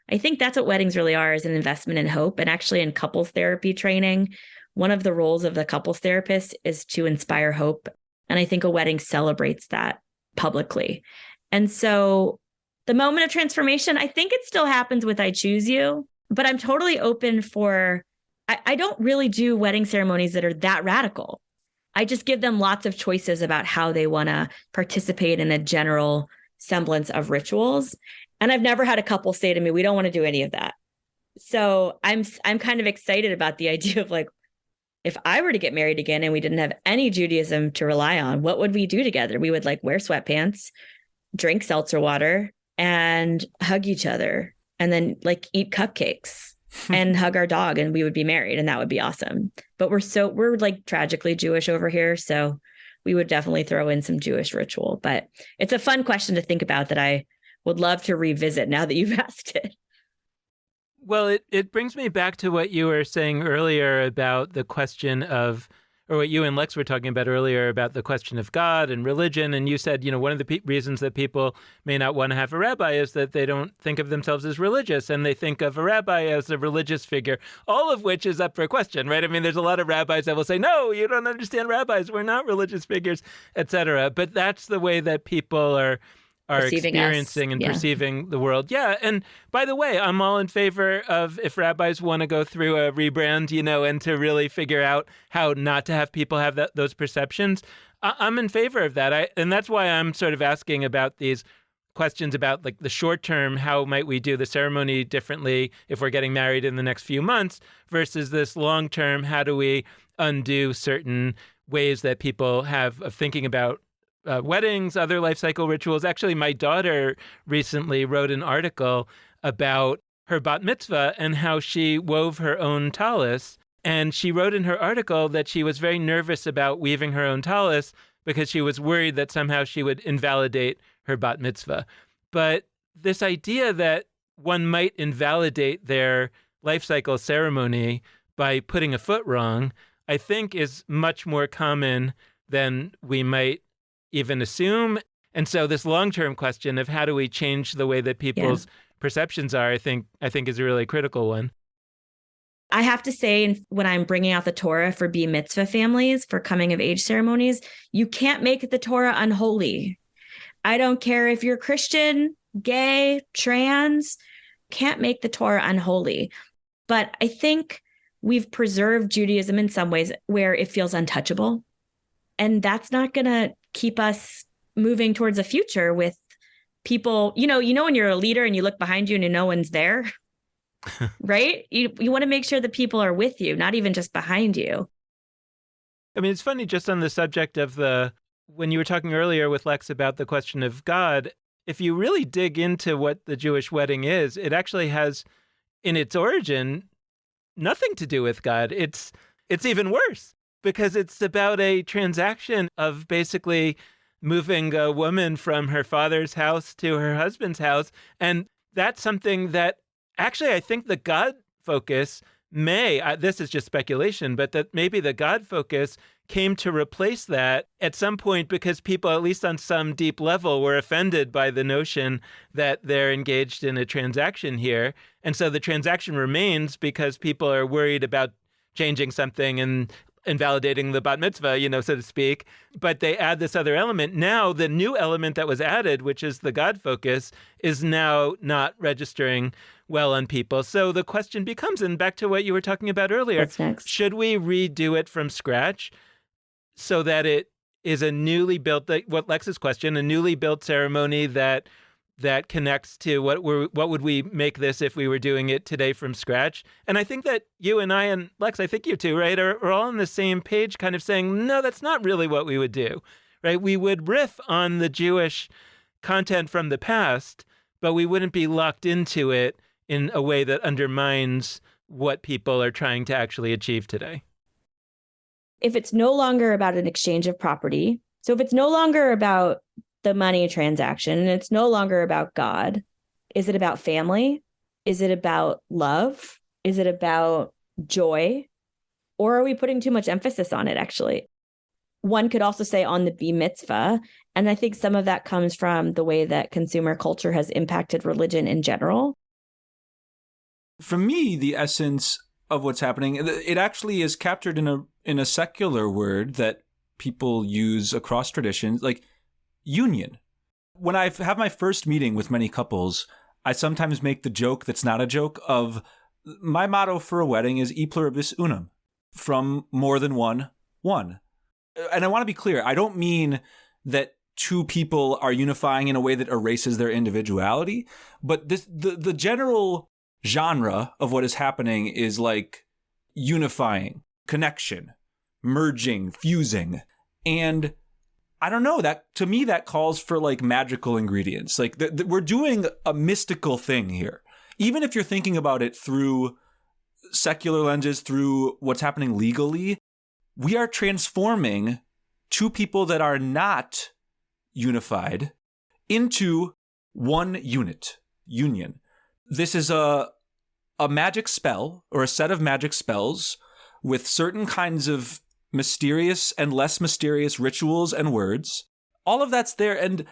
I think that's what weddings really are, is an investment in hope. And actually in couples therapy training, one of the roles of the couples therapist is to inspire hope. And I think a wedding celebrates that publicly. And so the moment of transformation, I think it still happens with I Choose You, but I'm totally open for, I don't really do wedding ceremonies that are that radical. I just give them lots of choices about how they want to participate in a general semblance of rituals. And I've never had a couple say to me, we don't want to do any of that. So I'm kind of excited about the idea of like, if I were to get married again and we didn't have any Judaism to rely on, what would we do together? We would like wear sweatpants, drink seltzer water, and hug each other, and then like eat cupcakes and hug our dog, and we would be married, and that would be awesome. But we're like tragically Jewish over here, so we would definitely throw in some Jewish ritual. But it's a fun question to think about that I would love to revisit now that you've asked it. Well, it brings me back to what you were saying earlier about the question of, or what you and Lex were talking about earlier about the question of God and religion. And you said, one of the reasons that people may not want to have a rabbi is that they don't think of themselves as religious, and they think of a rabbi as a religious figure, all of which is up for question, right? I mean, there's a lot of rabbis that will say, no, you don't understand rabbis. We're not religious figures, etc. But that's the way that people are experiencing and perceiving the world. Yeah. And by the way, I'm all in favor of if rabbis want to go through a rebrand, and to really figure out how not to have people have those perceptions. I'm in favor of that. And that's why I'm sort of asking about these questions about like the short term, how might we do the ceremony differently if we're getting married in the next few months, versus this long term, how do we undo certain ways that people have of thinking about weddings, other life cycle rituals. Actually, my daughter recently wrote an article about her bat mitzvah and how she wove her own tallis. And she wrote in her article that she was very nervous about weaving her own tallis because she was worried that somehow she would invalidate her bat mitzvah. But this idea that one might invalidate their life cycle ceremony by putting a foot wrong, I think is much more common than we might even assume. And so this long-term question of how do we change the way that people's perceptions are, I think is a really critical one. I have to say, when I'm bringing out the Torah for bar mitzvah families for coming of age ceremonies, you can't make the Torah unholy. I don't care if you're Christian, gay, trans, can't make the Torah unholy. But I think we've preserved Judaism in some ways where it feels untouchable. And that's not going to keep us moving towards a future with people, you know, when you're a leader and you look behind you and no one's there, right? You want to make sure that people are with you, not even just behind you. I mean, it's funny just on the subject of when you were talking earlier with Lex about the question of God, if you really dig into what the Jewish wedding is, it actually has in its origin nothing to do with God. It's even worse because it's about a transaction of basically moving a woman from her father's house to her husband's house. And that's something that actually I think the God focus this is just speculation, but that maybe the God focus came to replace that at some point because people, at least on some deep level, were offended by the notion that they're engaged in a transaction here. And so the transaction remains because people are worried about changing something and invalidating the bat mitzvah, so to speak. But they add this other element. Now, the new element that was added, which is the God focus, is now not registering well on people. So the question becomes, and back to what you were talking about earlier, what's next? Should we redo it from scratch so that it is a newly built, what Lex's question, a newly built ceremony that connects to what would we make this if we were doing it today from scratch? And I think that you and I and Lex, I think you too, right, are all on the same page kind of saying, no, that's not really what we would do, right? We would riff on the Jewish content from the past, but we wouldn't be locked into it in a way that undermines what people are trying to actually achieve today. If it's no longer about an exchange of property, so if it's no longer about the money transaction and it's no longer about God, is it about family? Is it about love? Is it about joy? Or are we putting too much emphasis on it, actually? One could also say on the bar mitzvah, and I think some of that comes from the way that consumer culture has impacted religion in general. For me, the essence of what's happening, it actually is captured in a secular word that people use across traditions, like union. When I have my first meeting with many couples, I sometimes make the joke that's not a joke of my motto for a wedding is e pluribus unum, from more than one. And I want to be clear, I don't mean that two people are unifying in a way that erases their individuality, but the general genre of what is happening is like unifying, connection, merging, fusing. And I don't know, that to me that calls for like magical ingredients. Like we're doing a mystical thing here. Even if you're thinking about it through secular lenses, through what's happening legally, we are transforming two people that are not unified into one union. This is a magic spell or a set of magic spells with certain kinds of mysterious and less mysterious rituals and words. All of that's there. And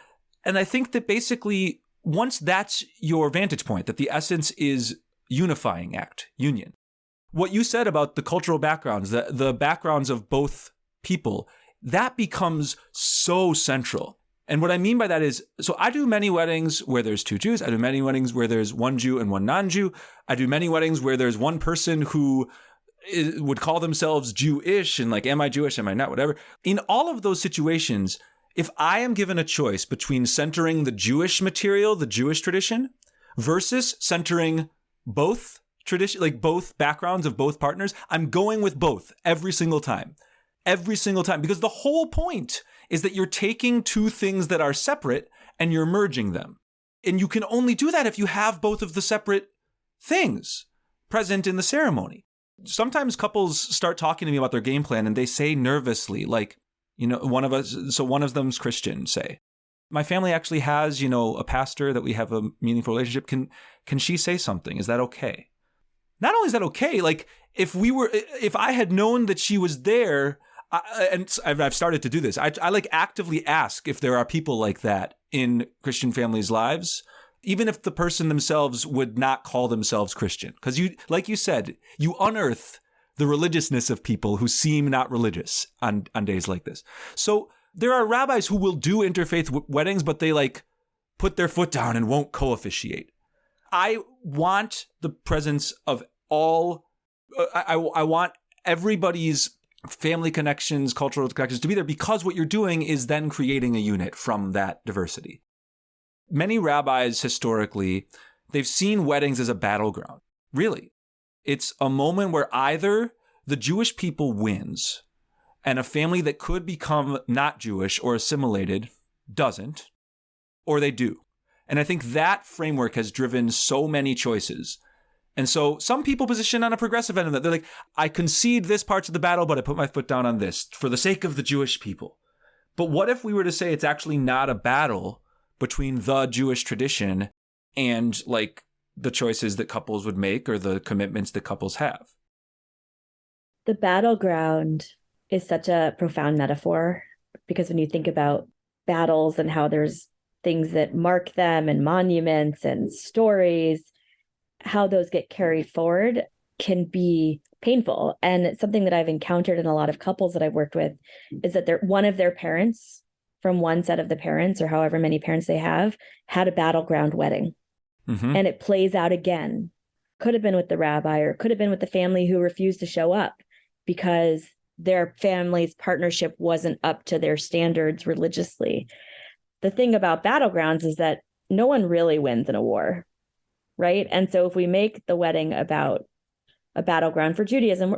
I think that basically once that's your vantage point, that the essence is unifying act, union. What you said about the cultural backgrounds, the backgrounds of both people, that becomes so central. And what I mean by that is, so I do many weddings where there's two Jews. I do many weddings where there's one Jew and one non-Jew. I do many weddings where there's one person who would call themselves Jewish and like, am I Jewish? Am I not? Whatever. In all of those situations, If I am given a choice between centering the Jewish material, the Jewish tradition, versus centering both tradition, like both backgrounds of both partners, I'm going with both every single time. Every single time. Because the whole point is that you're taking two things that are separate and you're merging them. And you can only do that if you have both of the separate things present in the ceremony. Sometimes couples start talking to me about their game plan and they say nervously, like, one of them's Christian, say. My family actually has, a pastor that we have a meaningful relationship. Can she say something? Is that okay? Not only is that okay, like if I had known that she was there, and I've started to do this, I like actively ask if there are people like that in Christian families' lives, even if the person themselves would not call themselves Christian. Because like you said, you unearth the religiousness of people who seem not religious on days like this. So there are rabbis who will do interfaith weddings, but they like put their foot down and won't co-officiate. I want the presence of all, I want everybody's family connections, cultural connections to be there, because what you're doing is then creating a unit from that diversity. Many rabbis historically, they've seen weddings as a battleground. Really. It's a moment where either the Jewish people wins and a family that could become not Jewish or assimilated doesn't, or they do. And I think that framework has driven so many choices. And so some people position on a progressive end of that. They're like, I concede this part of the battle, but I put my foot down on this for the sake of the Jewish people. But what if we were to say it's actually not a battle between the Jewish tradition and like the choices that couples would make or the commitments that couples have? The battleground is such a profound metaphor, because when you think about battles and how there's things that mark them and monuments and stories, how those get carried forward can be painful. And it's something that I've encountered in a lot of couples that I've worked with, is that one of their parents from one set of the parents, or however many parents they have, had a battleground wedding. Mm-hmm. And it plays out again. Could have been with the rabbi, or could have been with the family who refused to show up because their family's partnership wasn't up to their standards religiously. The thing about battlegrounds is that no one really wins in a war, right? And so if we make the wedding about a battleground for Judaism,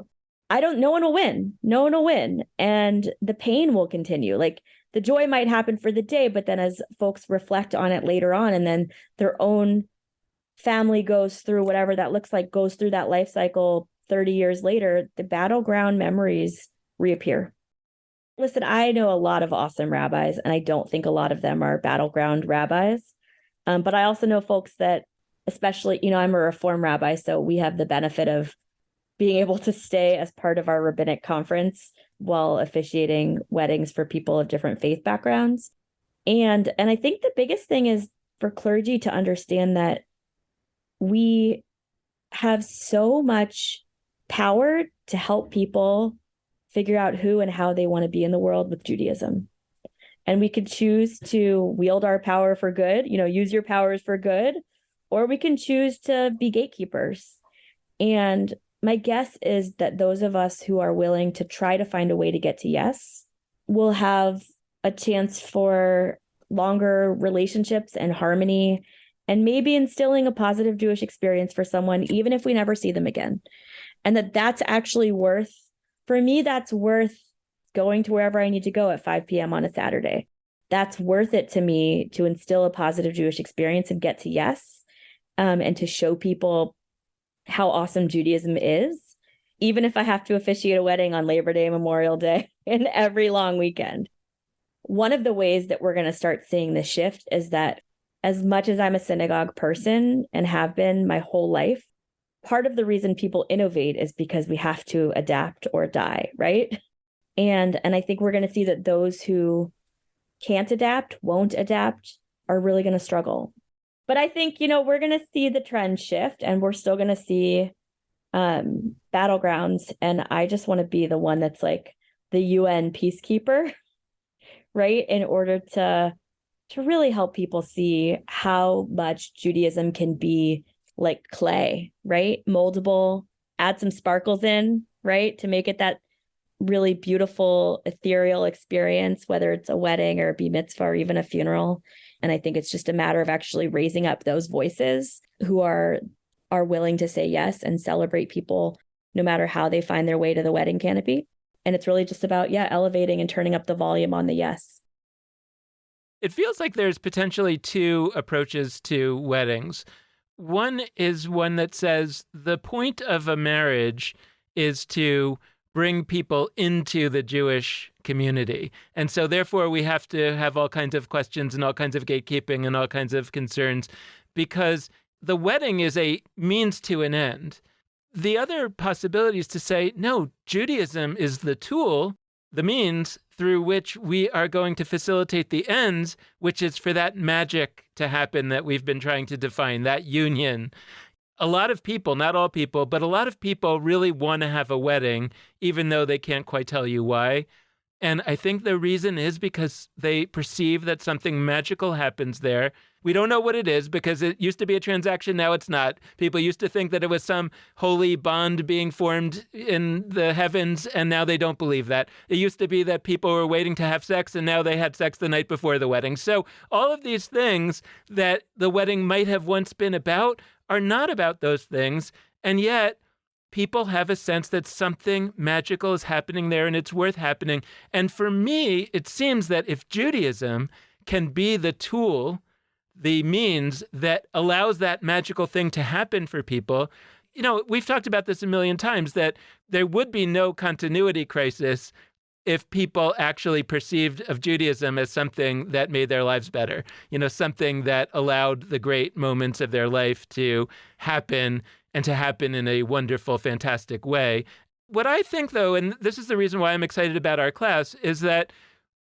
no one will win. No one will win. And the pain will continue. Like, the joy might happen for the day, but then as folks reflect on it later on, and then their own family goes through whatever that looks like, goes through that life cycle 30 years later, the battleground memories reappear. Listen, I know a lot of awesome rabbis, and I don't think a lot of them are battleground rabbis. But I also know folks that, especially, I'm a Reform rabbi, so we have the benefit of being able to stay as part of our rabbinic conference while officiating weddings for people of different faith backgrounds. And I think the biggest thing is for clergy to understand that we have so much power to help people figure out who and how they want to be in the world with Judaism. And we could choose to wield our power for good, use your powers for good, or we can choose to be gatekeepers. And my guess is that those of us who are willing to try to find a way to get to yes will have a chance for longer relationships and harmony, and maybe instilling a positive Jewish experience for someone, even if we never see them again. And that's actually for me, that's worth going to wherever I need to go at 5 p.m. on a Saturday. That's worth it to me, to instill a positive Jewish experience and get to yes, and to show people how awesome Judaism is, even if I have to officiate a wedding on Labor Day, Memorial Day, and every long weekend. One of the ways that we're going to start seeing this shift is that, as much as I'm a synagogue person and have been my whole life, part of the reason people innovate is because we have to adapt or die, right? And I think we're going to see that those who can't adapt, won't adapt, are really going to struggle. But I think, we're going to see the trend shift, and we're still going to see battlegrounds. And I just want to be the one that's like the UN peacekeeper, right? In order to really help people see how much Judaism can be like clay, right? Moldable, add some sparkles in, right? To make it that really beautiful, ethereal experience, whether it's a wedding or a bar mitzvah or even a funeral. And I think it's just a matter of actually raising up those voices who are willing to say yes and celebrate people no matter how they find their way to the wedding canopy. And it's really just about, elevating and turning up the volume on the yes. It feels like there's potentially two approaches to weddings. One is one that says the point of a marriage is to bring people into the Jewish community. And so therefore we have to have all kinds of questions and all kinds of gatekeeping and all kinds of concerns because the wedding is a means to an end. The other possibility is to say, no, Judaism is the tool, the means through which we are going to facilitate the ends, which is for that magic to happen that we've been trying to define, that union. A lot of people, not all people, but a lot of people really want to have a wedding, even though they can't quite tell you why. And I think the reason is because they perceive that something magical happens there. We don't know what it is because it used to be a transaction. Now it's not. People used to think that it was some holy bond being formed in the heavens, and now they don't believe that. It used to be that people were waiting to have sex, and now they had sex the night before the wedding. So all of these things that the wedding might have once been about are not about those things. And yet people have a sense that something magical is happening there and it's worth happening. And for me, it seems that if Judaism can be the tool, the means that allows that magical thing to happen for people, we've talked about this a million times, that there would be no continuity crisis if people actually perceived of Judaism as something that made their lives better, something that allowed the great moments of their life to happen and to happen in a wonderful, fantastic way. What I think, though, and this is the reason why I'm excited about our class, is that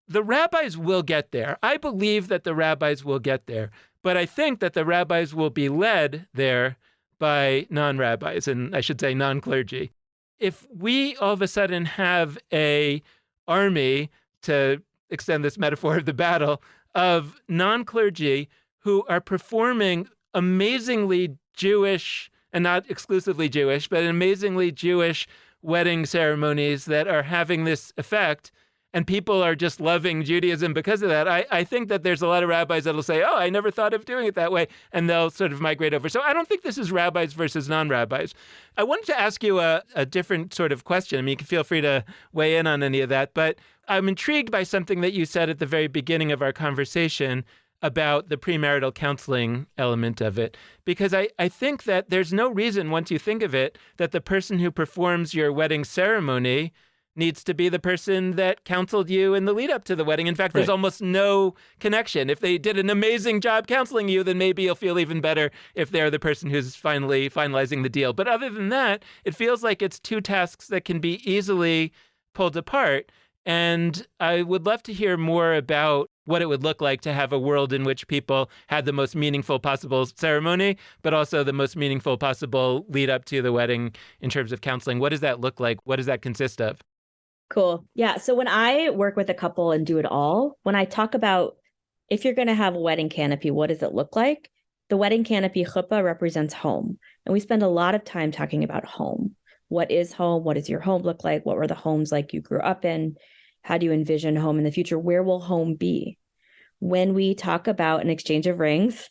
the rabbis will get there. I believe that the rabbis will get there, but I think that the rabbis will be led there by non-rabbis, and I should say non-clergy. If we all of a sudden have a army, to extend this metaphor of the battle, of non-clergy who are performing amazingly Jewish, and not exclusively Jewish, but amazingly Jewish wedding ceremonies that are having this effect, and people are just loving Judaism because of that, I think that there's a lot of rabbis that'll say, oh, I never thought of doing it that way, and they'll sort of migrate over. So I don't think this is rabbis versus non-rabbis. I wanted to ask you a different sort of question. I mean, you can feel free to weigh in on any of that, but I'm intrigued by something that you said at the very beginning of our conversation about the premarital counseling element of it, because I think that there's no reason, once you think of it, that the person who performs your wedding ceremony needs to be the person that counseled you in the lead up to the wedding. In fact, there's almost no connection. If they did an amazing job counseling you, then maybe you'll feel even better if they're the person who's finally finalizing the deal. But other than that, it feels like it's two tasks that can be easily pulled apart. And I would love to hear more about what it would look like to have a world in which people had the most meaningful possible ceremony, but also the most meaningful possible lead up to the wedding in terms of counseling. What does that look like? What does that consist of? Cool. Yeah. So when I work with a couple and do it all, when I talk about if you're going to have a wedding canopy, what does it look like? The wedding canopy chuppah represents home. And we spend a lot of time talking about home. What is home? What does your home look like? What were the homes like you grew up in? How do you envision home in the future? Where will home be? When we talk about an exchange of rings,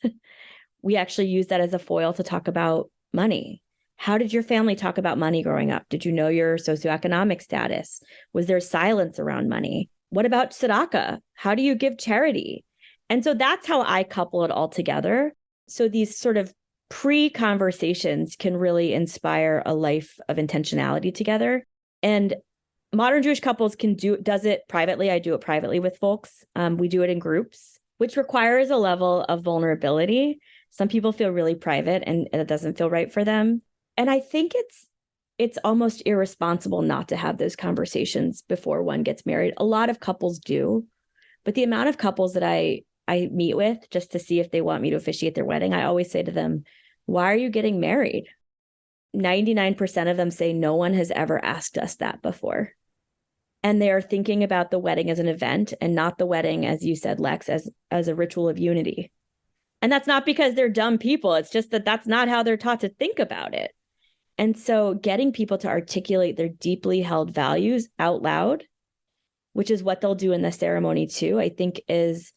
we actually use that as a foil to talk about money. How did your family talk about money growing up? Did you know your socioeconomic status? Was there silence around money? What about tzedakah? How do you give charity? And so that's how I couple it all together. So these sort of pre-conversations can really inspire a life of intentionality together. And modern Jewish couples does it privately. I do it privately with folks. We do it in groups, which requires a level of vulnerability. Some people feel really private and it doesn't feel right for them. And I think it's almost irresponsible not to have those conversations before one gets married. A lot of couples do, but the amount of couples that I meet with just to see if they want me to officiate their wedding, I always say to them, why are you getting married? 99% of them say no one has ever asked us that before. And they are thinking about the wedding as an event and not the wedding, as you said, Lex, as a ritual of unity. And that's not because they're dumb people. It's just that that's not how they're taught to think about it. And so getting people to articulate their deeply held values out loud, which is what they'll do in the ceremony too, I think is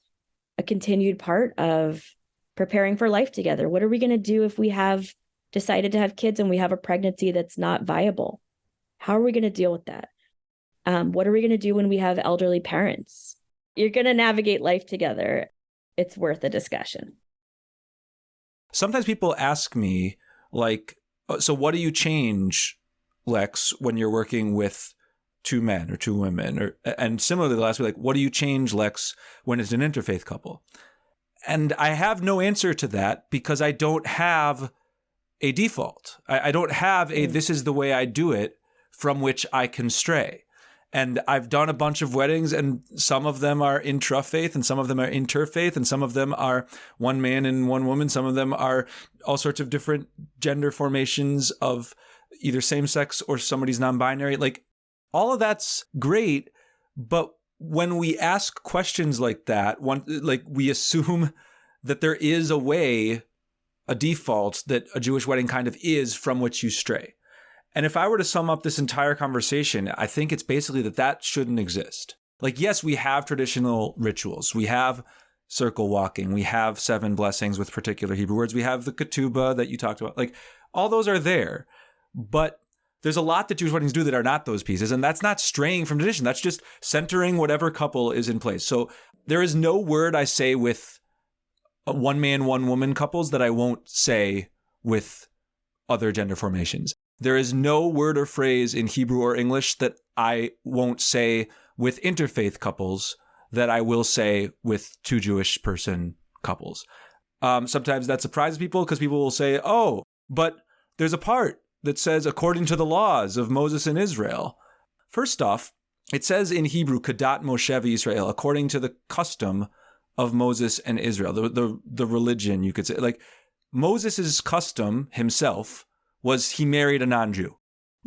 a continued part of preparing for life together. What are we going to do if we have decided to have kids and we have a pregnancy that's not viable? How are we going to deal with that? What are we going to do when we have elderly parents? You're going to navigate life together. It's worth a discussion. Sometimes people ask me, like, so what do you change, Lex, when you're working with two men or two women? And similarly, they'll ask me, like, what do you change, Lex, when it's an interfaith couple? And I have no answer to that because I don't have a default. I don't have a this is the way I do it from which I can stray. And I've done a bunch of weddings, and some of them are intra-faith, and some of them are interfaith, and some of them are one man and one woman. Some of them are all sorts of different gender formations of either same-sex or somebody's non-binary. Like, all of that's great, but when we ask questions like that, we assume that there is a way, a default, that a Jewish wedding kind of is from which you stray. And if I were to sum up this entire conversation, I think it's basically that shouldn't exist. Like, yes, we have traditional rituals. We have circle walking. We have 7 blessings with particular Hebrew words. We have the ketubah that you talked about. Like, all those are there. But there's a lot that Jewish weddings do that are not those pieces. And that's not straying from tradition. That's just centering whatever couple is in place. So there is no word I say with one man, one woman couples that I won't say with other gender formations. There is no word or phrase in Hebrew or English that I won't say with interfaith couples that I will say with two Jewish person couples. Sometimes that surprises people because people will say, oh, but there's a part that says, according to the laws of Moses and Israel. First off, it says in Hebrew, Kadat Moshe Israel, according to the custom of Moses and Israel, the religion, you could say. Like, Moses' custom himself was he married a non-Jew.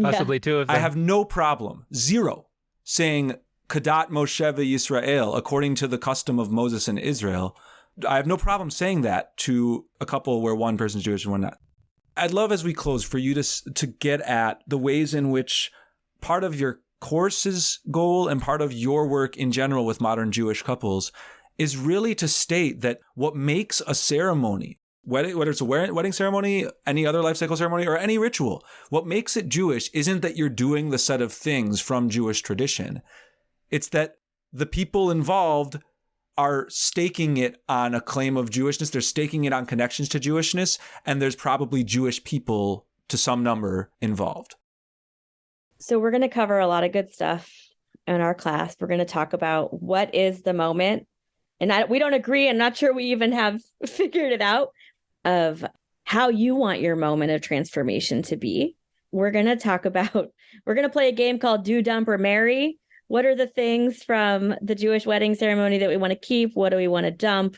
Possibly two of them. I have no problem, zero, saying Kadat Moshe Yisrael, according to the custom of Moses and Israel. I have no problem saying that to a couple where one person's Jewish and one not. I'd love, as we close, for you to get at the ways in which part of your course's goal and part of your work in general with modern Jewish couples is really to state that what makes a ceremony, whether it's a wedding ceremony, any other life cycle ceremony, or any ritual, what makes it Jewish isn't that you're doing the set of things from Jewish tradition. It's that the people involved are staking it on a claim of Jewishness. They're staking it on connections to Jewishness, and there's probably Jewish people to some number involved. So we're going to cover a lot of good stuff in our class. We're going to talk about what is the moment. And we don't agree. I'm not sure we even have figured it out of how you want your moment of transformation to be. We're going to play a game called Do, Dump, or Marry. What are the things from the Jewish wedding ceremony that we want to keep? What do we want to dump?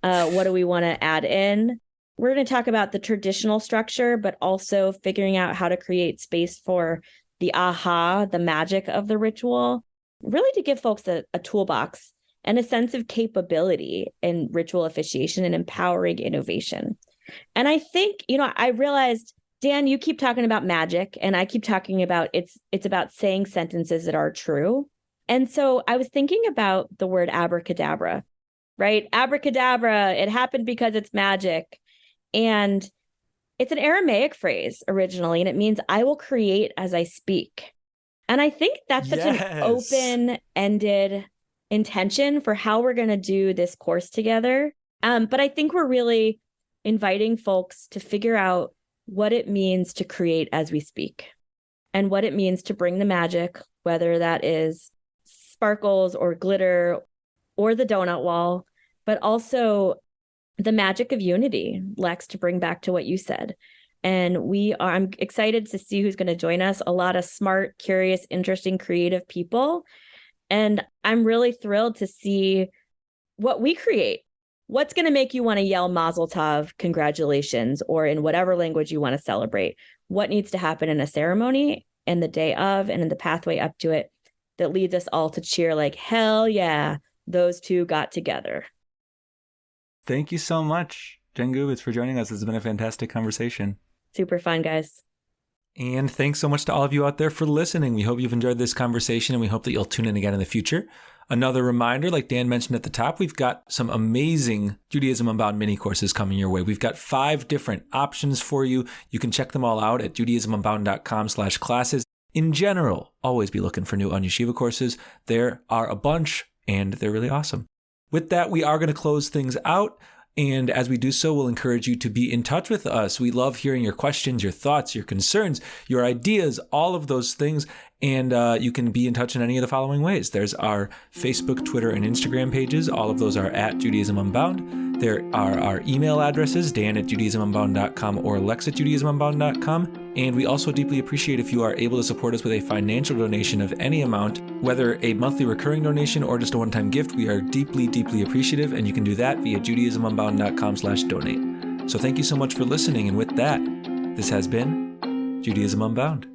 What do we want to add in? We're going to talk about the traditional structure, but also figuring out how to create space for the the magic of the ritual, really to give folks a toolbox and a sense of capability in ritual officiation and empowering innovation. And I think, I realized, Dan, you keep talking about magic, and I keep talking about it's about saying sentences that are true. And so I was thinking about the word abracadabra, right? Abracadabra, it happened because it's magic. And it's an Aramaic phrase originally, and it means I will create as I speak. And I think that's such an open-ended intention for how we're going to do this course together. But I think we're really inviting folks to figure out what it means to create as we speak and what it means to bring the magic, whether that is sparkles or glitter or the donut wall, but also the magic of unity, Lex, to bring back to what you said. And I'm excited to see who's going to join us. A lot of smart, curious, interesting, creative people. And I'm really thrilled to see what we create. What's going to make you want to yell Mazel Tov, congratulations, or in whatever language you want to celebrate? What needs to happen in a ceremony and the day of and in the pathway up to it that leads us all to cheer like, hell yeah, those two got together. Thank you so much, Jen Gubitz, for joining us. This has been a fantastic conversation. Super fun, guys. And thanks so much to all of you out there for listening. We hope you've enjoyed this conversation, and we hope that you'll tune in again in the future. Another reminder, like Dan mentioned at the top, we've got some amazing Judaism Unbound mini courses coming your way. We've got 5 different options for you. You can check them all out at judaismunbound.com/classes. In general, always be looking for new Unyeshiva courses. There are a bunch, and they're really awesome. With that, we are going to close things out. And as we do so, we'll encourage you to be in touch with us. We love hearing your questions, your thoughts, your concerns, your ideas, all of those things. And you can be in touch in any of the following ways. There's our Facebook, Twitter, and Instagram pages. All of those are at Judaism Unbound. There are our email addresses, dan@judaismunbound.com or lex@judaismunbound.com. And we also deeply appreciate if you are able to support us with a financial donation of any amount, whether a monthly recurring donation or just a one-time gift. We are deeply, deeply appreciative, and you can do that via judaismunbound.com/donate. So thank you so much for listening. And with that, this has been Judaism Unbound.